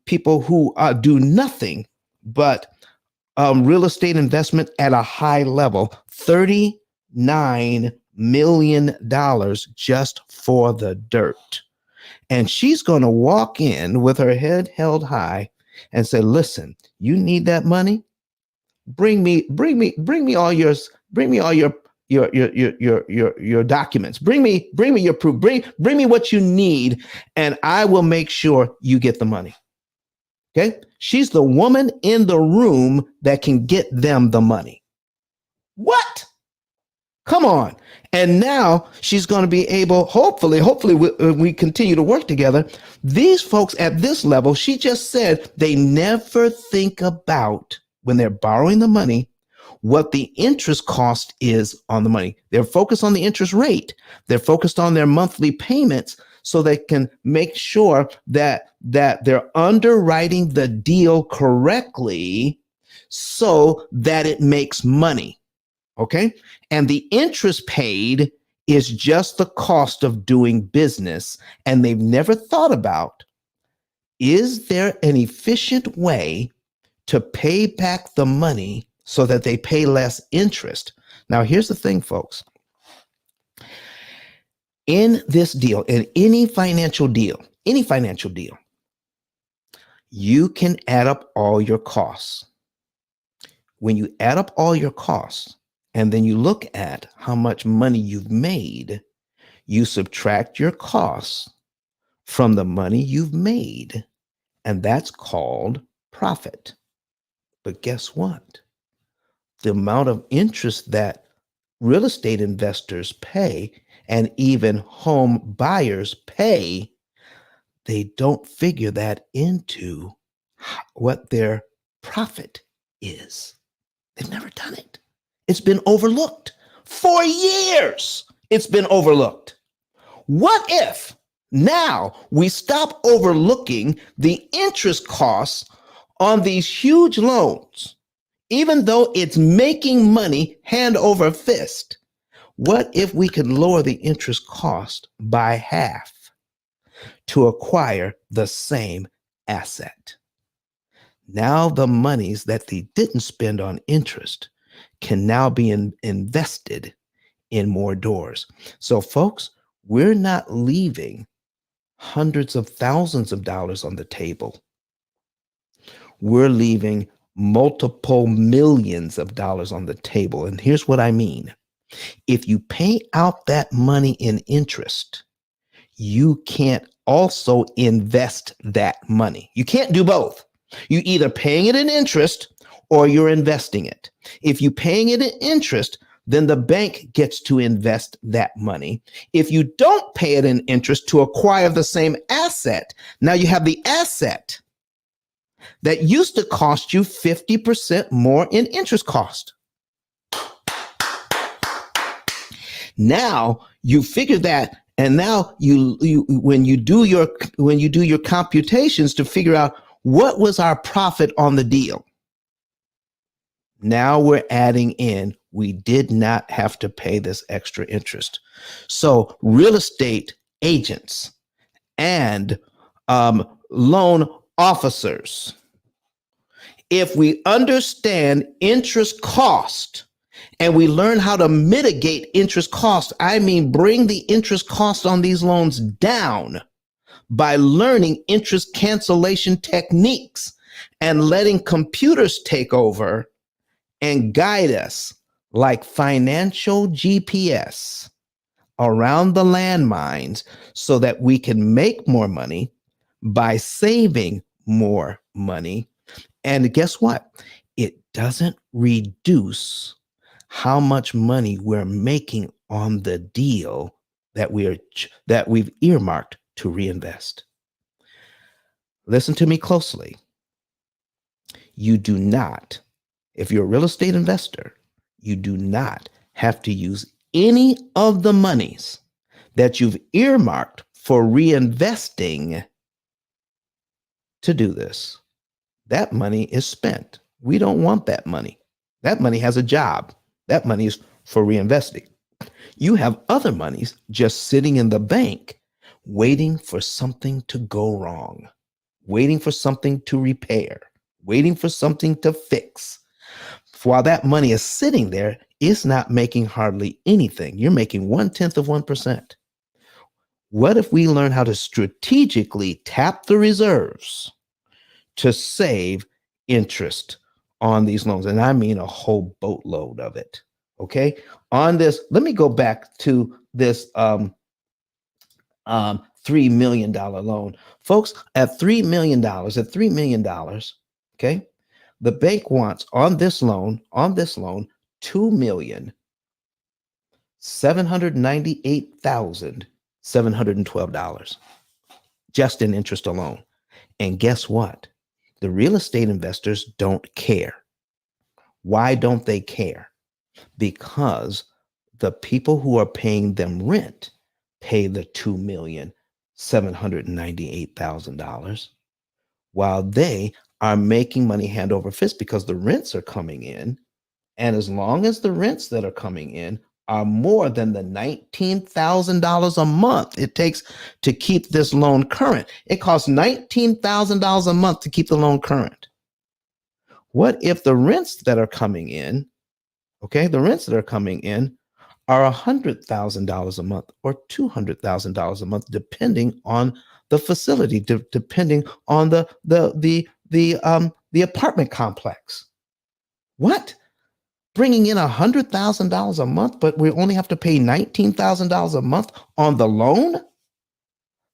people who do nothing but real estate investment at a high level. $39 million just for the dirt. And she's going to walk in with her head held high and say, listen, you need that money? Bring me all your documents. Bring me your proof. Bring me what you need, and I will make sure you get the money. Okay? She's the woman in the room that can get them the money. What? Come on. And now she's going to be able, hopefully we continue to work together. These folks at this level, she just said they never think about, when they're borrowing the money, what the interest cost is on the money. They're focused on the interest rate. They're focused on their monthly payments so they can make sure that they're underwriting the deal correctly so that it makes money. Okay? And the interest paid is just the cost of doing business. And they've never thought about, is there an efficient way to pay back the money so that they pay less interest? Now, here's the thing, folks. In this deal, in any financial deal, you can add up all your costs. When you add up all your costs, and then you look at how much money you've made, you subtract your costs from the money you've made, and that's called profit. But guess what? The amount of interest that real estate investors pay and even home buyers pay, they don't figure that into what their profit is. They've never done it. It's been overlooked. For years, it's been overlooked. What if now we stop overlooking the interest costs on these huge loans, even though it's making money hand over fist? What if we could lower the interest cost by half to acquire the same asset? Now the monies that they didn't spend on interest can now be invested in more doors. So folks, we're not leaving hundreds of thousands of dollars on the table. We're leaving multiple millions of dollars on the table. And here's what I mean. If you pay out that money in interest, you can't also invest that money. You can't do both. You're either paying it in interest or you're investing it. If you're paying it in interest, then the bank gets to invest that money. If you don't pay it in interest to acquire the same asset, now you have the asset that used to cost you 50% more in interest cost. Now you figure that, and now you when you do your computations to figure out what was our profit on the deal, now we're adding in, we did not have to pay this extra interest. So real estate agents and loan officers, if we understand interest cost and we learn how to mitigate interest cost, I mean, bring the interest cost on these loans down by learning interest cancellation techniques and letting computers take over and guide us like financial GPS around the landmines so that we can make more money by saving more money. And guess what? It doesn't reduce how much money we're making on the deal that we've earmarked to reinvest. Listen to me closely. You do not, if you're a real estate investor, you do not have to use any of the monies that you've earmarked for reinvesting to do this. That money is spent. We don't want that money. That money has a job. That money is for reinvesting. You have other monies just sitting in the bank waiting for something to go wrong, waiting for something to repair, waiting for something to fix. While that money is sitting there, it's not making hardly anything. You're making 0.1%. What if we learn how to strategically tap the reserves to save interest on these loans? And I mean a whole boatload of it. Okay. On this, let me go back to this $3 million loan. Folks, at $3 million, okay, the bank wants on this loan, $2,798,712 just in interest alone. And guess what? The real estate investors don't care. Why don't they care? Because the people who are paying them rent pay the $2,798,000 while they are making money hand over fist because the rents are coming in. And as long as the rents that are coming in are more than the $19,000 a month it takes to keep this loan current, it costs $19,000 a month to keep the loan current. What if the rents that are coming in, okay, the rents that are coming in are $100,000 a month or $200,000 a month, depending on the facility, depending on the apartment complex? What? Bringing in $100,000 a month, but we only have to pay $19,000 a month on the loan?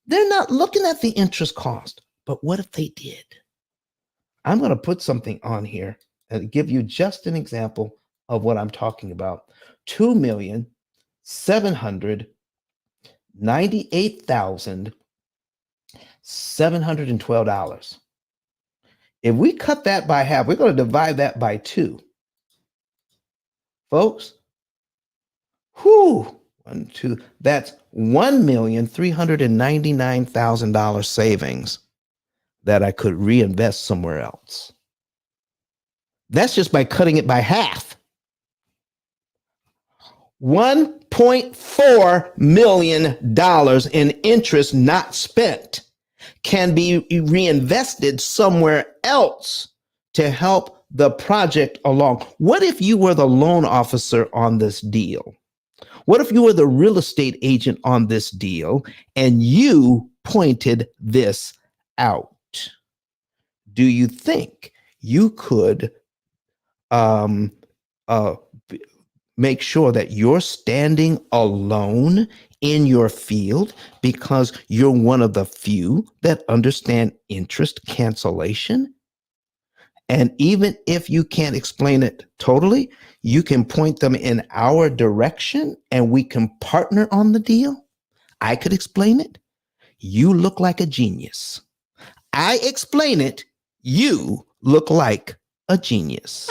They're not looking at the interest cost. But what if they did? I'm going to put something on here and give you just an example of what I'm talking about. $2,798,712. If we cut that by half, we're going to divide that by 2. Folks, that's $1,399,000 savings that I could reinvest somewhere else. That's just by cutting it by half. $1.4 million in interest not spent can be reinvested somewhere else to help the project along. What if you were the loan officer on this deal? What if you were the real estate agent on this deal and you pointed this out? Do you think you could make sure that you're standing alone in your field because you're one of the few that understand interest cancellation? And even if you can't explain it totally, you can point them in our direction and we can partner on the deal. I could explain it. You look like a genius. I explain it. You look like a genius.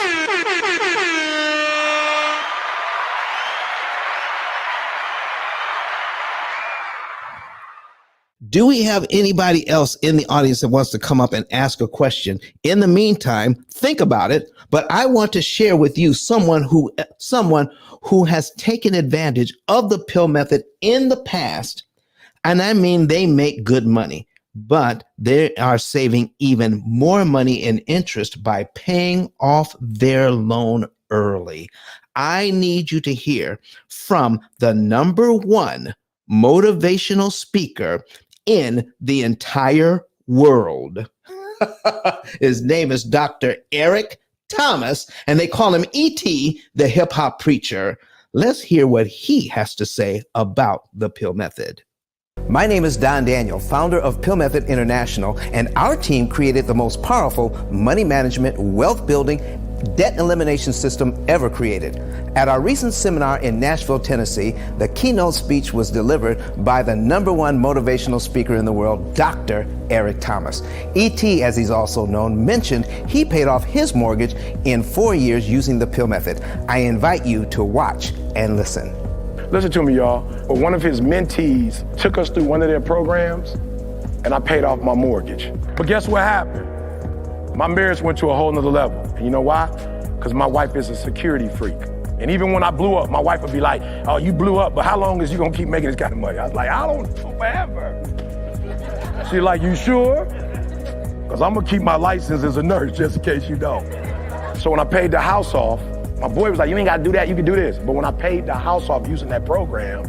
Do we have anybody else in the audience that wants to come up and ask a question? In the meantime, think about it, but I want to share with you someone who has taken advantage of the P.I.L.L method in the past. And I mean, they make good money, but they are saving even more money in interest by paying off their loan early. I need you to hear from the #1 motivational speaker in the entire world. His name is Dr. Eric Thomas, and they call him E.T., the hip hop preacher. Let's hear what he has to say about the P.I.L.L method. My name is Don Daniel, founder of P.I.L.L Method International, and our team created the most powerful money management, wealth building, debt elimination system ever created. At our recent seminar in Nashville, Tennessee, the keynote speech was delivered by the #1 motivational speaker in the world, Dr. Eric Thomas. E.T., as he's also known, mentioned he paid off his mortgage in 4 years using the P.I.L.L method. I invite you to watch and listen.
Listen to me, y'all. One of his mentees took us through one of their programs, and I paid off my mortgage. But guess what happened? My marriage went to a whole nother level. And you know why? Because my wife is a security freak. And even when I blew up, my wife would be like, oh, you blew up, but how long is you gonna keep making this kind of money? I was like, I don't know, forever. She's like, you sure? Because I'm gonna keep my license as a nurse just in case you don't. So when I paid the house off, my boy was like, you ain't gotta do that, you can do this. But when I paid the house off using that program,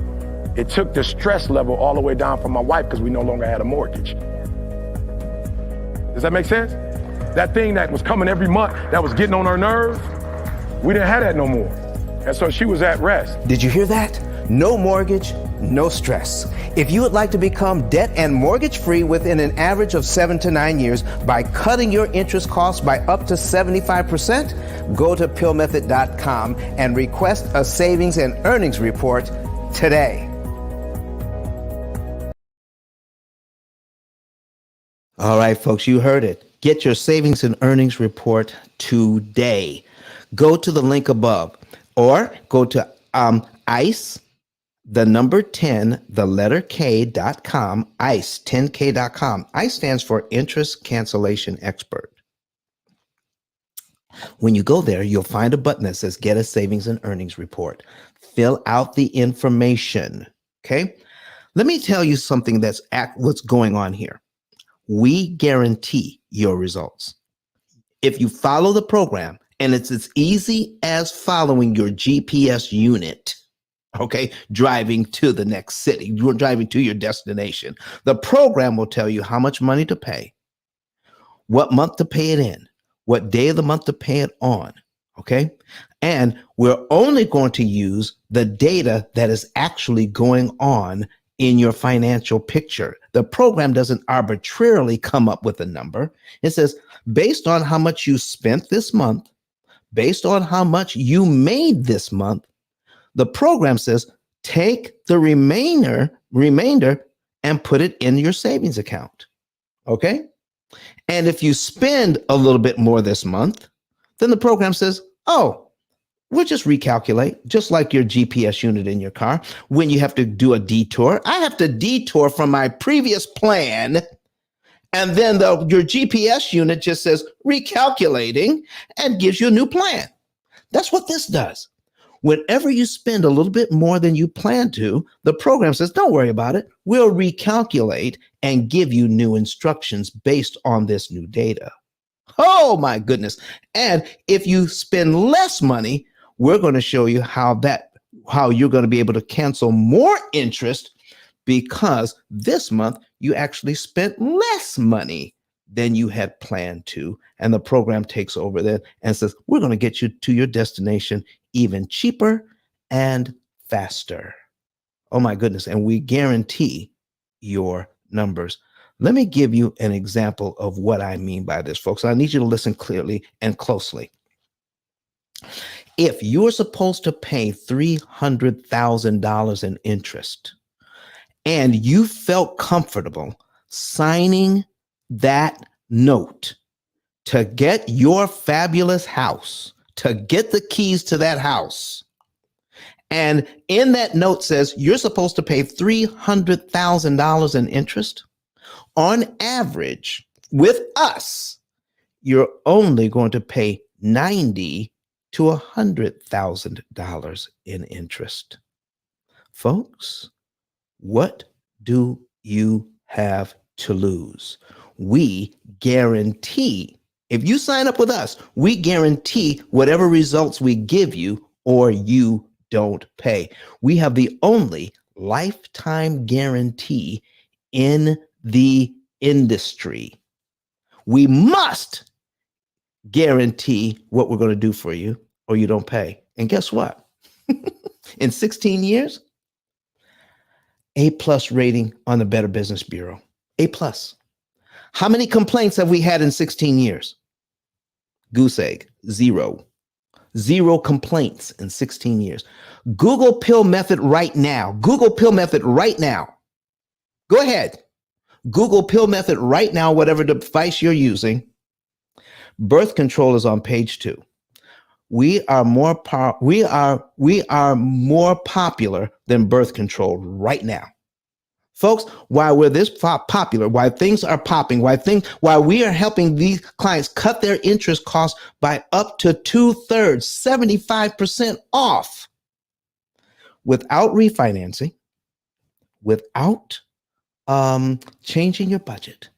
it took the stress level all the way down for my wife because we no longer had a mortgage. Does that make sense? That thing that was coming every month, that was getting on her nerves, we didn't have that no more. And so she was at rest.
Did you hear that? No mortgage, no stress. If you would like to become debt and mortgage free within an average of 7 to 9 years by cutting your interest costs by up to 75%, go to pillmethod.com and request a savings and earnings report today. All right, folks, you heard it. Get your savings and earnings report today. Go to the link above or go to ICE, the number 10, the letter K.com, ICE, 10K.com. ICE stands for Interest Cancellation Expert. When you go there, you'll find a button that says Get a Savings and Earnings Report. Fill out the information, okay? Let me tell you something that's what's going on here. We guarantee your results. If you follow the program, and it's as easy as following your GPS unit, okay, driving to the next city, you're driving to your destination. The program will tell you how much money to pay, what month to pay it in, what day of the month to pay it on, okay? And we're only going to use the data that is actually going on in your financial picture. The program doesn't arbitrarily come up with a number. It says, based on how much you spent this month, based on how much you made this month, the program says, take the remainder and put it in your savings account, okay? And if you spend a little bit more this month, then the program says, oh, we'll just recalculate, just like your GPS unit in your car. When you have to do a detour, I have to detour from my previous plan, and then your GPS unit just says recalculating and gives you a new plan. That's what this does. Whenever you spend a little bit more than you plan to, the program says, don't worry about it. We'll recalculate and give you new instructions based on this new data. Oh my goodness. And if you spend less money, we're going to show you how you're going to be able to cancel more interest, because this month you actually spent less money than you had planned to. And the program takes over there and says, we're going to get you to your destination even cheaper and faster. Oh my goodness. And we guarantee your numbers. Let me give you an example of what I mean by this, folks. I need you to listen clearly and closely. If you're supposed to pay $300,000 in interest and you felt comfortable signing that note to get your fabulous house, to get the keys to that house, and in that note says you're supposed to pay $300,000 in interest, on average, with us, you're only going to pay $90,000 to $100,000 in interest. Folks, what do you have to lose? We guarantee, if you sign up with us, we guarantee whatever results we give you or you don't pay. We have the only lifetime guarantee in the industry. We must guarantee what we're going to do for you or you don't pay. And guess what? In 16 years, A+ rating on the Better Business Bureau. A+. How many complaints have we had in 16 years? Goose egg, zero. Zero complaints in 16 years. Google P.I.L.L method right now. Google P.I.L.L method right now. Go ahead. Google P.I.L.L method right now, whatever device you're using. Birth control is on page 2. We are more popular than birth control right now. Folks, while we're this popular, why things are popping, why we are helping these clients cut their interest costs by up to 2/3, 75% off, without refinancing, without changing your budget,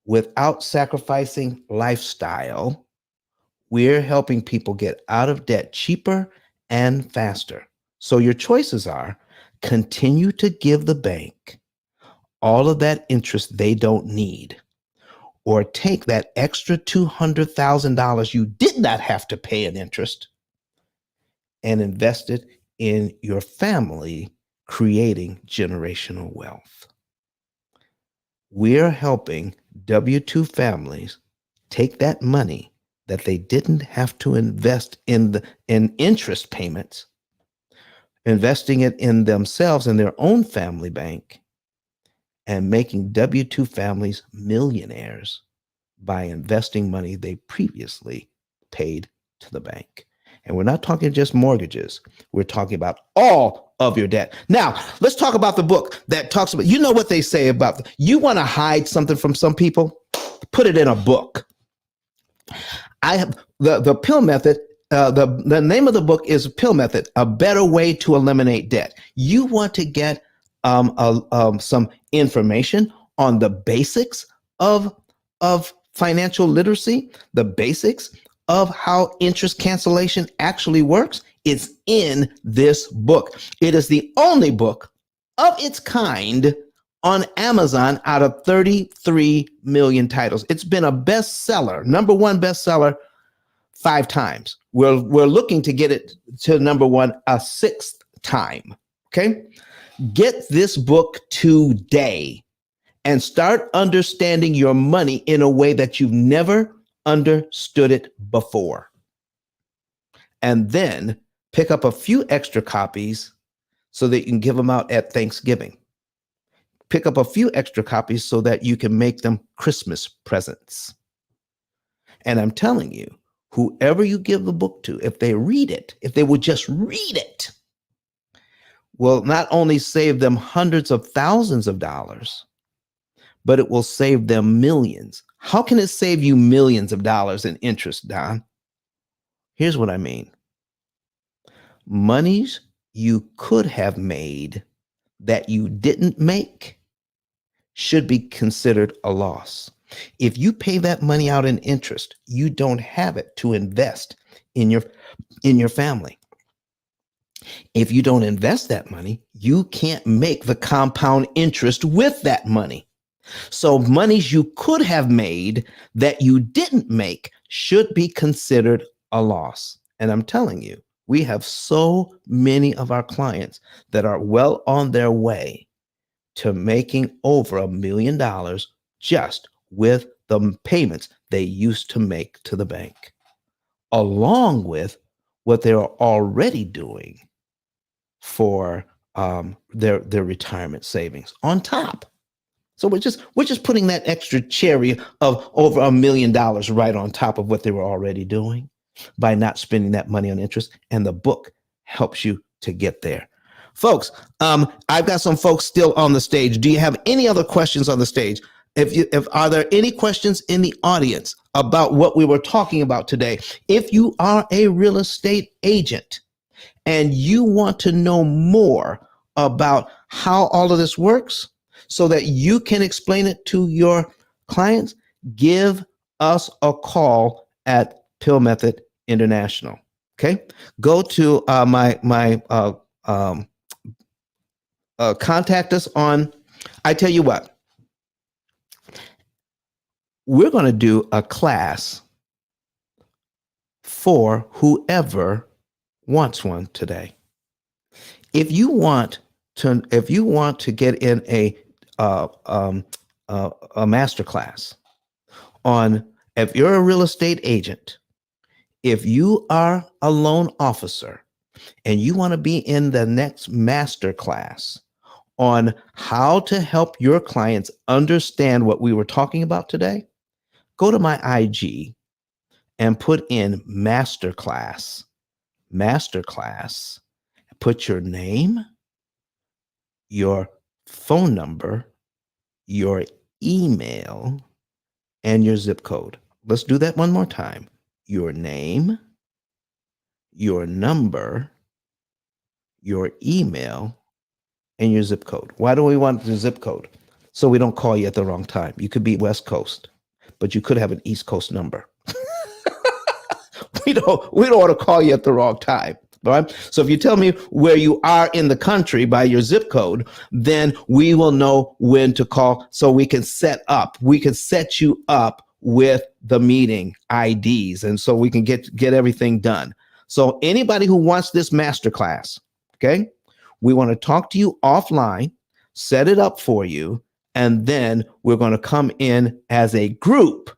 without sacrificing lifestyle. We're helping people get out of debt cheaper and faster. So your choices are: continue to give the bank all of that interest they don't need, or take that extra $200,000 you did not have to pay in interest and invest it in your family, creating generational wealth. We're helping W-2 families take that money that they didn't have to invest in interest payments, investing it in themselves and their own family bank, and making W-2 families millionaires by investing money they previously paid to the bank. And we're not talking just mortgages. We're talking about all of your debt. Now, let's talk about the book that talks about, you know what they say about, you want to hide something from some people? Put it in a book. I have the P.I.L.L method. The name of the book is P.I.L.L Method, A Better Way to Eliminate Debt. You want to get some information on the basics of financial literacy, the basics of how interest cancellation actually works. It's in this book. It is the only book of its kind on Amazon out of 33 million titles. It's been a bestseller, number 1 bestseller 5 times. We're looking to get it to number 1 a 6th time. Okay? Get this book today and start understanding your money in a way that you've never understood it before. And then pick up a few extra copies so that you can give them out at Thanksgiving. Pick up a few extra copies so that you can make them Christmas presents. And I'm telling you, whoever you give the book to, if they read it, if they would just read it, will not only save them hundreds of thousands of dollars, but it will save them millions. How can it save you millions of dollars in interest, Don? Here's what I mean. Monies you could have made that you didn't make should be considered a loss. If you pay that money out in interest, you don't have it to invest in your family. If you don't invest that money, you can't make the compound interest with that money. So monies you could have made that you didn't make should be considered a loss. And I'm telling you, we have so many of our clients that are well on their way to making over $1 million just with the payments they used to make to the bank, along with what they're already doing for their retirement savings on top. So we're just putting that extra cherry of over $1 million right on top of what they were already doing by not spending that money on interest. And the book helps you to get there. Folks, I've got some folks still on the stage. Do you have any other questions on the stage? If are there any questions in the audience about what we were talking about today? If you are a real estate agent and you want to know more about how all of this works so that you can explain it to your clients, give us a call at P.I.L.L Method International. Okay, go to contact us on. I tell you what, we're going to do a class for whoever wants one today. If you want to get in a master class on, if you're a real estate agent If you are a loan officer and you want to be in the next master class on how to help your clients understand what we were talking about today, go to my IG and put in masterclass, put your name, your phone number, your email, and your zip code. Let's do that one more time. Your name, your number, your email, and your zip code. Why do we want the zip code? So we don't call you at the wrong time. You could be West Coast, but you could have an East Coast number. We don't want to call you at the wrong time. All right. So if you tell me where you are in the country by your zip code, then we will know when to call so we can set you up with the meeting IDs. And so we can get everything done. So anybody who wants this masterclass, okay, we want to talk to you offline, set it up for you, and then we're going to come in as a group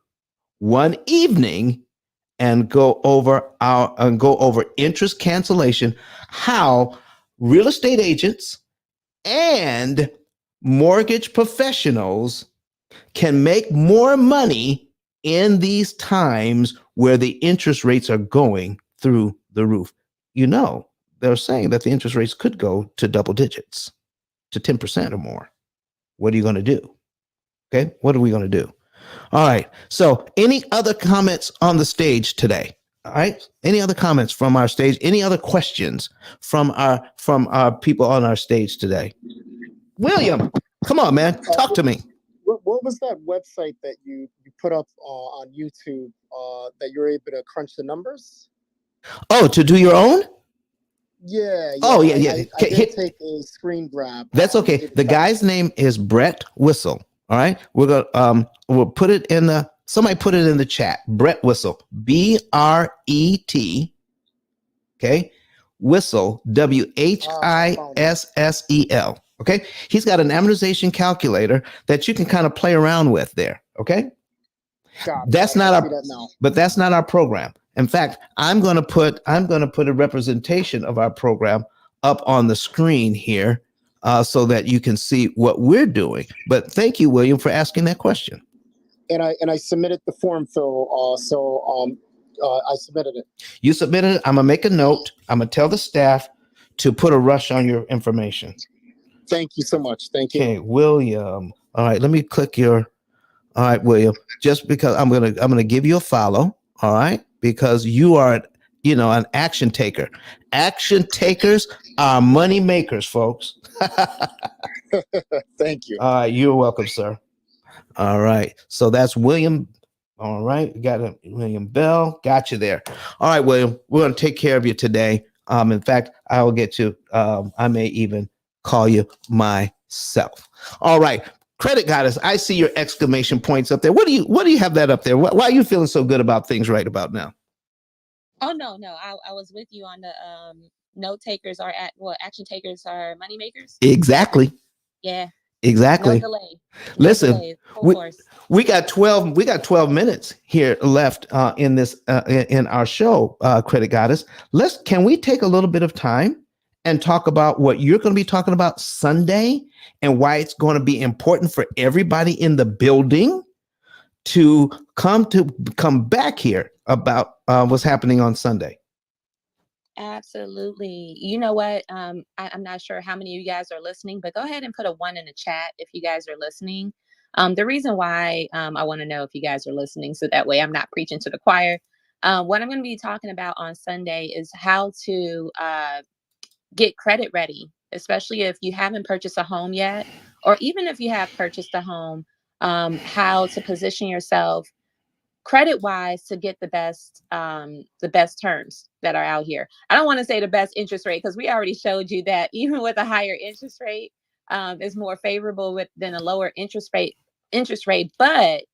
one evening and go over interest cancellation, how real estate agents and mortgage professionals can make more money in these times where the interest rates are going through the roof. You know, they're saying that the interest rates could go to double digits, to 10% or more. What are you going to do? Okay, what are we going to do? All right. So any other comments on the stage today? All right. Any other comments from our stage? Any other questions from our people on our stage today? William, come on, man. Talk to me.
What was that website that you put up on YouTube that you're able to crunch the numbers?
Oh, to do your own?
Yeah.
Oh, yeah.
I did take a screen grab.
That's okay. The guy's name is Brett Whistle. All right. We'll put it in somebody put it in the chat. Brett Whistle, BRET. Okay. Whistle, WHISSEL. Okay. He's got an amortization calculator that you can kind of play around with there. Okay. That's not our program. In fact, I'm going to put a representation of our program up on the screen here so that you can see what we're doing. But thank you, William, for asking that question.
And I submitted the form, Phil. I submitted it.
You submitted it. I'm gonna make a note. I'm gonna tell the staff to put a rush on your information.
Thank you so much. Thank you.
Okay, William. All right, let me click your. All right, William. Just because I'm gonna give you a follow. All right, because you are an action taker. Action takers are money makers, folks.
Thank you.
You're welcome, sir. All right. So that's William. All right. We got William Bell. Got you there. All right, William. We're going to take care of you today. In fact, I will get you. I may even call you myself. All right. Credit Goddess, I see your exclamation points up there. What do you have that up there? Why are you feeling so good about things right about now?
Oh, no. I was with you on the note takers are action takers are money makers.
Exactly.
Yeah.
Exactly.
No delay.
Listen, we got 12 minutes here left in our show, Credit Goddess. Can we take a little bit of time and talk about what you're going to be talking about Sunday and why it's going to be important for everybody in the building to come back here about what's happening on Sunday?
Absolutely. You know what? I'm not sure how many of you guys are listening, but go ahead and put a 1 in the chat if you guys are listening. The reason why I want to know if you guys are listening, so that way I'm not preaching to the choir. What I'm going to be talking about on Sunday is how to get credit ready, especially if you haven't purchased a home yet, or even if you have purchased a home, how to position yourself credit wise to get the best terms that are out here. I don't want to say the best interest rate because we already showed you that even with a higher interest rate is more favorable than a lower interest rate. But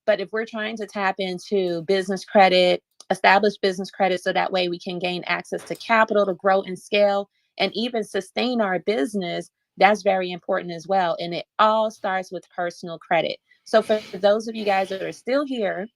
if we're trying to tap into business credit, establish business credit, so that way we can gain access to capital to grow and scale and even sustain our business, that's very important as well. And it all starts with personal credit. So for those of you guys that are still here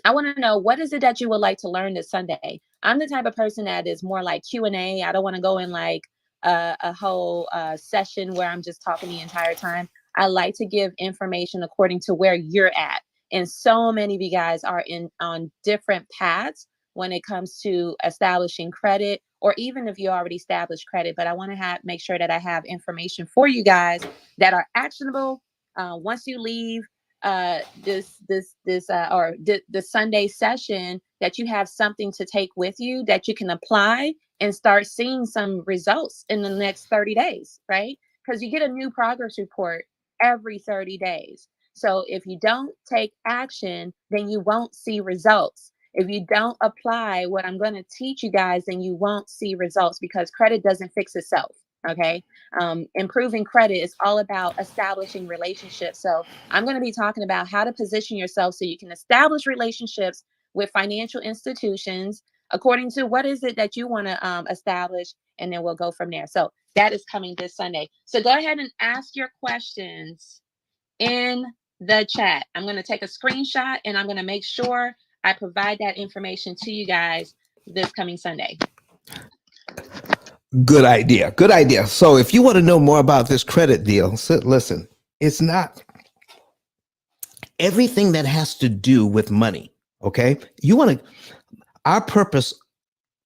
I want to know, what is it that you would like to learn this Sunday? I'm the type of person that is more like Q&A. I don't want to go in like a whole session where I'm just talking the entire time. I like to give information according to where you're at. And so many of you guys are on different paths when it comes to establishing credit, or even if you already established credit. But I want to make sure that I have information for you guys that are actionable. Once you leave the Sunday session, that you have something to take with you that you can apply and start seeing some results in the next 30 days, right? Because you get a new progress report every 30 days. So if you don't take action, then you won't see results. If you don't apply what I'm going to teach you guys, then you won't see results, because credit doesn't fix itself. Okay. Improving credit is all about establishing relationships. So I'm going to be talking about how to position yourself so you can establish relationships with financial institutions according to what is it that you want to establish, and then we'll go from there. So that is coming this Sunday. So go ahead and ask your questions in the chat. I'm going to take a screenshot and I'm going to make sure I provide that information to you guys this coming Sunday.
Good idea. Good idea. So if you want to know more about this credit deal, listen, it's not everything that has to do with money. Okay. Our purpose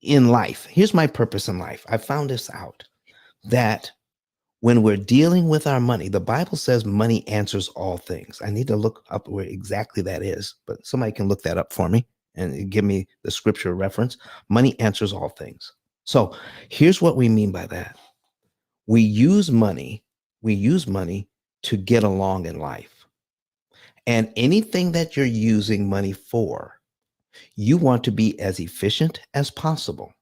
in life. Here's my purpose in life. I found this out, that when we're dealing with our money, the Bible says money answers all things. I need to look up where exactly that is, but somebody can look that up for me and give me the scripture reference. Money answers all things. So here's what we mean by that. We use money to get along in life. And anything that you're using money for, you want to be as efficient as possible.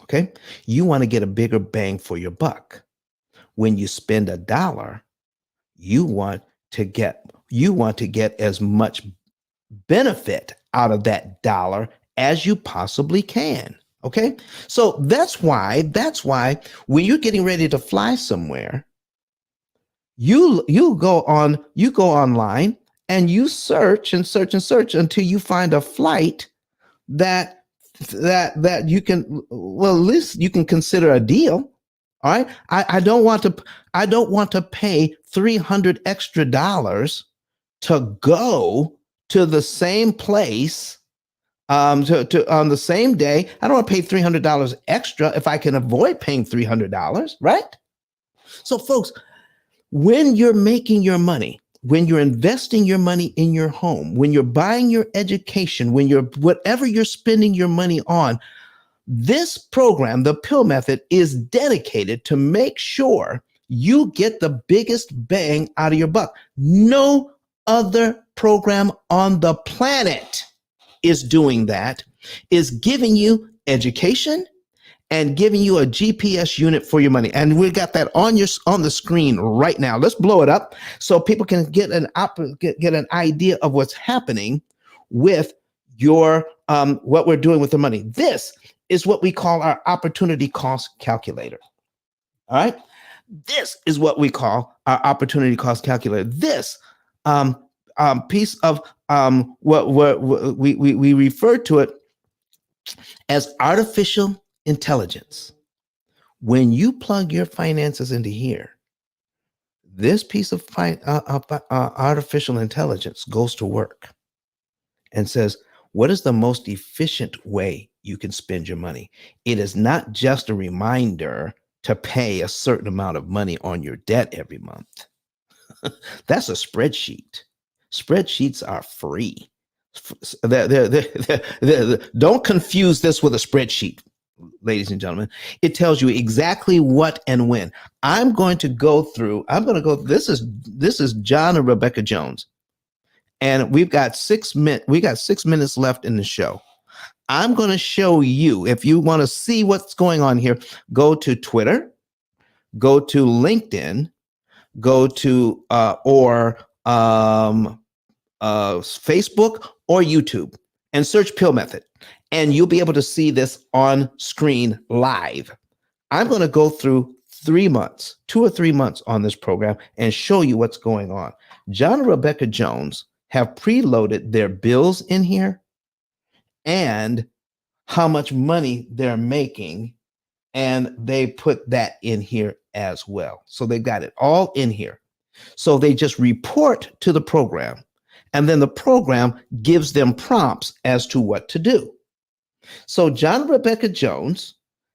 Okay? You want to get a bigger bang for your buck. When you spend $1, you want to get as much benefit out of that dollar as you possibly can. Okay. So that's why when you're getting ready to fly somewhere, you go online and you search until you find a flight that you can, well, at least you can consider a deal. All right. I don't want to pay $300 extra to go to the same place to on the same day. I don't want to pay $300 extra if I can avoid paying $300, right? So folks, when you're making your money, when you're investing your money in your home, when you're buying your education, whatever you're spending your money on, this program, the P.I.L.L method, is dedicated to make sure you get the biggest bang out of your buck. No other program on the planet is doing that, is giving you education and giving you a GPS unit for your money. And we got that on the screen right now. Let's blow it up so people can get an idea of what's happening with your what we're doing with the money. This is what we call our opportunity cost calculator. All right. This is what we call our opportunity cost calculator. This piece of what we refer to it as artificial intelligence. When you plug your finances into here, this piece of artificial intelligence goes to work and says, what is the most efficient way you can spend your money? It is not just a reminder to pay a certain amount of money on your debt every month. That's a spreadsheet. Spreadsheets are free. Don't confuse this with a spreadsheet, ladies and gentlemen. It tells you exactly what and when. This is John and Rebecca Jones. And we've got 6 minutes left in the show. I'm going to show you, if you want to see what's going on here, go to Twitter, go to LinkedIn, go to Facebook or YouTube and search P.I.L.L method, and you'll be able to see this on screen live. I'm going to go through 2 or 3 months on this program and show you what's going on. John and Rebecca Jones have preloaded their bills in here and how much money they're making, and they put that in here as well. So they've got it all in here. So they just report to the program, and then the program gives them prompts as to what to do. So John and Rebecca Jones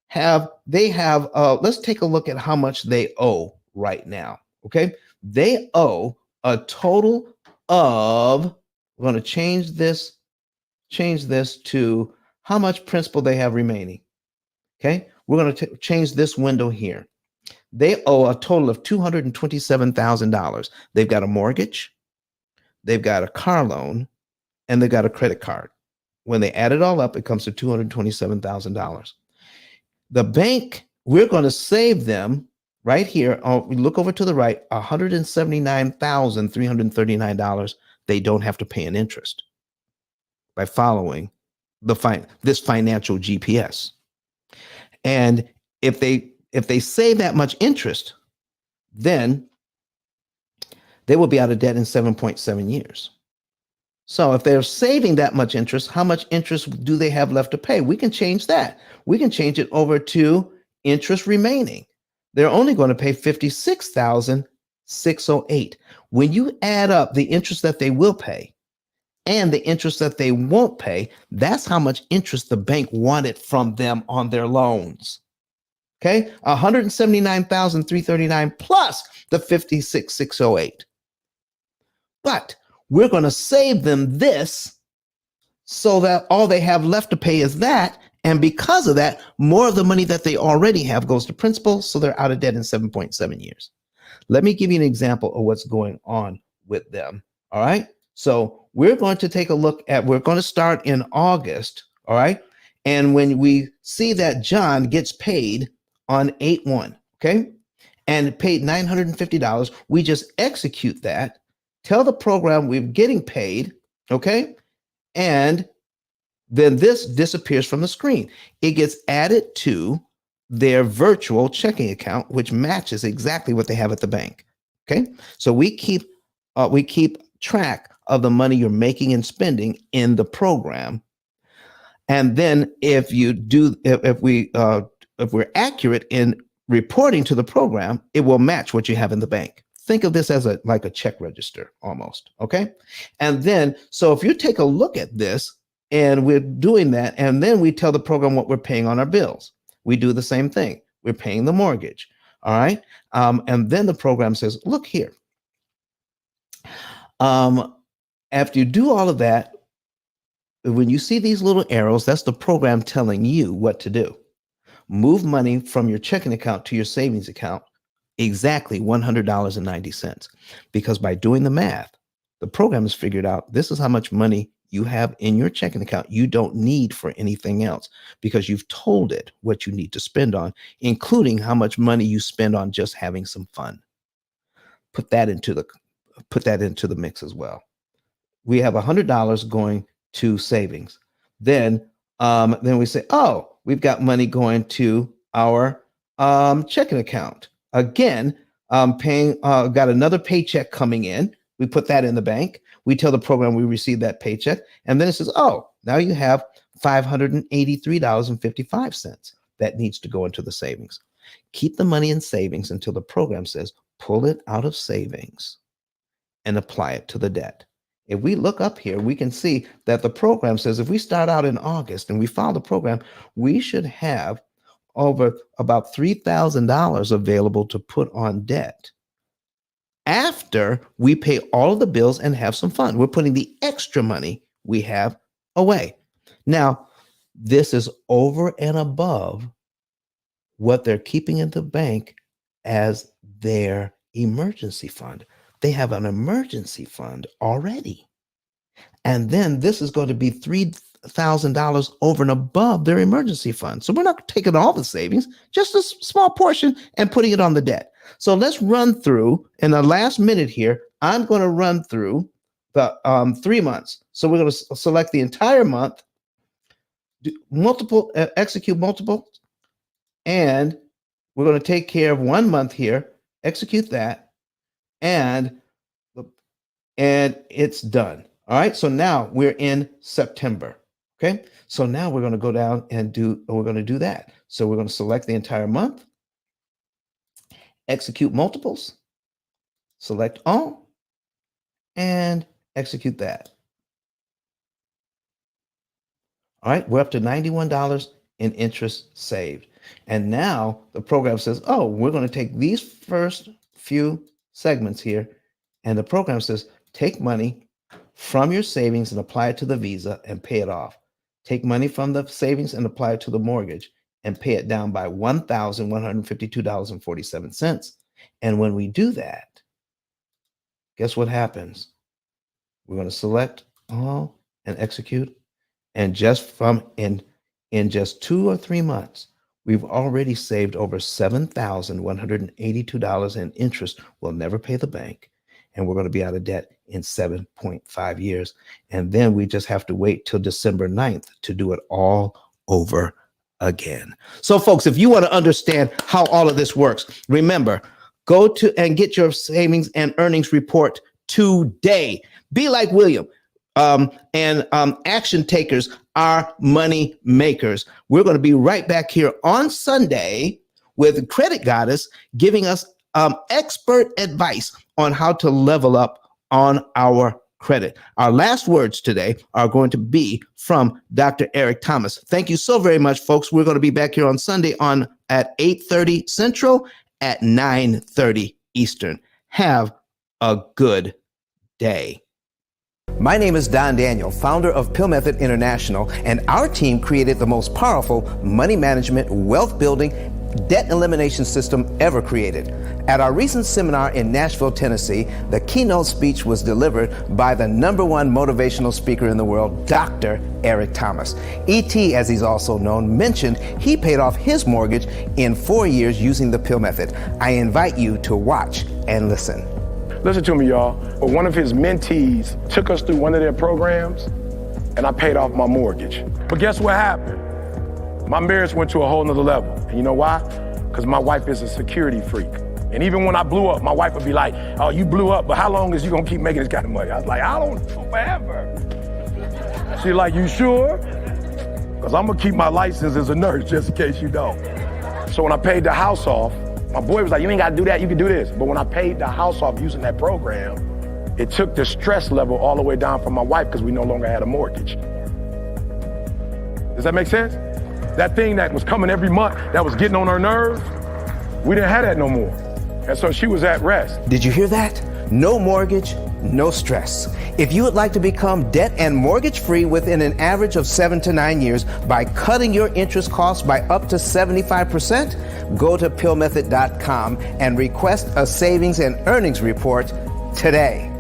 have let's take a look at how much they owe right now. Okay, they owe a total of, we're going to change this to how much principal they have remaining. Okay, we're going to change this window here. They owe a total of $227,000. They've got a mortgage, they've got a car loan, and they've got a credit card. When they add it all up, it comes to $227,000. The bank, we're going to save them right here. We look over to the right, $179,339. They don't have to pay an interest by following this financial GPS. And if they save that much interest, then they will be out of debt in 7.7 years. So if they're saving that much interest, how much interest do they have left to pay? We can change that. We can change it over to interest remaining. They're only going to pay $56,608. When you add up the interest that they will pay and the interest that they won't pay, that's how much interest the bank wanted from them on their loans. Okay, $179,339 plus the $56,608. But we're going to save them this so that all they have left to pay is that. And because of that, more of the money that they already have goes to principal. So they're out of debt in 7.7 years. Let me give you an example of what's going on with them. All right. So we're going to take a look at, we're going to start in August. All right. And when we see that John gets paid on 8/1, okay, and paid $950, we just execute that. Tell the program we're getting paid, okay? And then this disappears from the screen. It gets added to their virtual checking account, which matches exactly what they have at the bank, okay? So we keep track of the money you're making and spending in the program. And then if we're accurate in reporting to the program, it will match what you have in the bank. Think of this as like a check register almost, okay? And then, so if you take a look at this and we're doing that, and then we tell the program what we're paying on our bills. We do the same thing. We're paying the mortgage, all right? And then the program says, look here. After you do all of that, when you see these little arrows, that's the program telling you what to do. Move money from your checking account to your savings account, exactly $100.90. Because by doing the math, the program has figured out this is how much money you have in your checking account you don't need for anything else, because you've told it what you need to spend on, including how much money you spend on just having some fun. Put that into the mix as well. We have $100 going to savings. Then we say, oh, we've got money going to our checking account. Again, paying, got another paycheck coming in. We put that in the bank. We tell the program we received that paycheck. And then it says, oh, now you have $583.55 that needs to go into the savings. Keep the money in savings until the program says, pull it out of savings and apply it to the debt. If we look up here, we can see that the program says if we start out in August and we follow the program, we should have over about $3,000 available to put on debt after we pay all of the bills and have some fun. We're putting the extra money we have away. Now, this is over and above what they're keeping in the bank as their emergency fund. They have an emergency fund already. And then this is going to be $3,000 over and above their emergency fund. So we're not taking all the savings, just a small portion and putting it on the debt. So let's run through, in the last minute here, I'm going to run through the 3 months. So we're going to select the entire month, execute multiple, and we're going to take care of 1 month here, execute that, and it's done. All right, so now we're in September. Okay, so now we're going to go down and we're going to do that. So we're going to select the entire month, execute multiples, select all, and execute that. All right, we're up to $91 in interest saved. And now the program says, oh, we're going to take these first few segments here. And the program says, take money from your savings and apply it to the Visa and pay it off. Take money from the savings and apply it to the mortgage and pay it down by $1,152.47. And when we do that, guess what happens? We're going to select all and execute. And just in just 2 or 3 months, we've already saved over $7,182 in interest. We'll never pay the bank. And we're going to be out of debt in 7.5 years. And then we just have to wait till December 9th to do it all over again. So folks, if you want to understand how all of this works, remember, go to and get your savings and earnings report today. Be like William. Action takers are money makers. We're going to be right back here on Sunday with Credit Goddess giving us expert advice on how to level up on our credit. Our last words today are going to be from Dr. Eric Thomas. Thank you so very much, folks. We're going to be back here on Sunday at 8:30 Central, at 9:30 Eastern. Have a good day. My name is Don Daniel, founder of P.I.L.L Method International, and our team created the most powerful money management, wealth building, debt elimination system ever created. At our recent seminar in Nashville, Tennessee, the keynote speech was delivered by the #1 motivational speaker in the world, Dr. Eric Thomas. E.T., as he's also known, mentioned he paid off his mortgage in 4 years using the P.I.L.L Method. I invite you to watch and listen.
Listen to me, y'all. One of his mentees took us through one of their programs, and I paid off my mortgage. But guess what happened? My marriage went to a whole nother level. And you know why? Because my wife is a security freak. And even when I blew up, my wife would be like, oh, you blew up, but how long is you gonna keep making this kind of money? I was like, I don't know, forever. She's like, you sure? Because I'm gonna keep my license as a nurse just in case you don't. So when I paid the house off, my boy was like, you ain't gotta do that, you can do this. But when I paid the house off using that program, it took the stress level all the way down for my wife because we no longer had a mortgage. Does that make sense? That thing that was coming every month, that was getting on her nerves, we didn't have that no more. And so she was at rest.
Did you hear that? No mortgage, no stress. If you would like to become debt and mortgage free within an average of 7 to 9 years by cutting your interest costs by up to 75%, go to pillmethod.com and request a savings and earnings report today.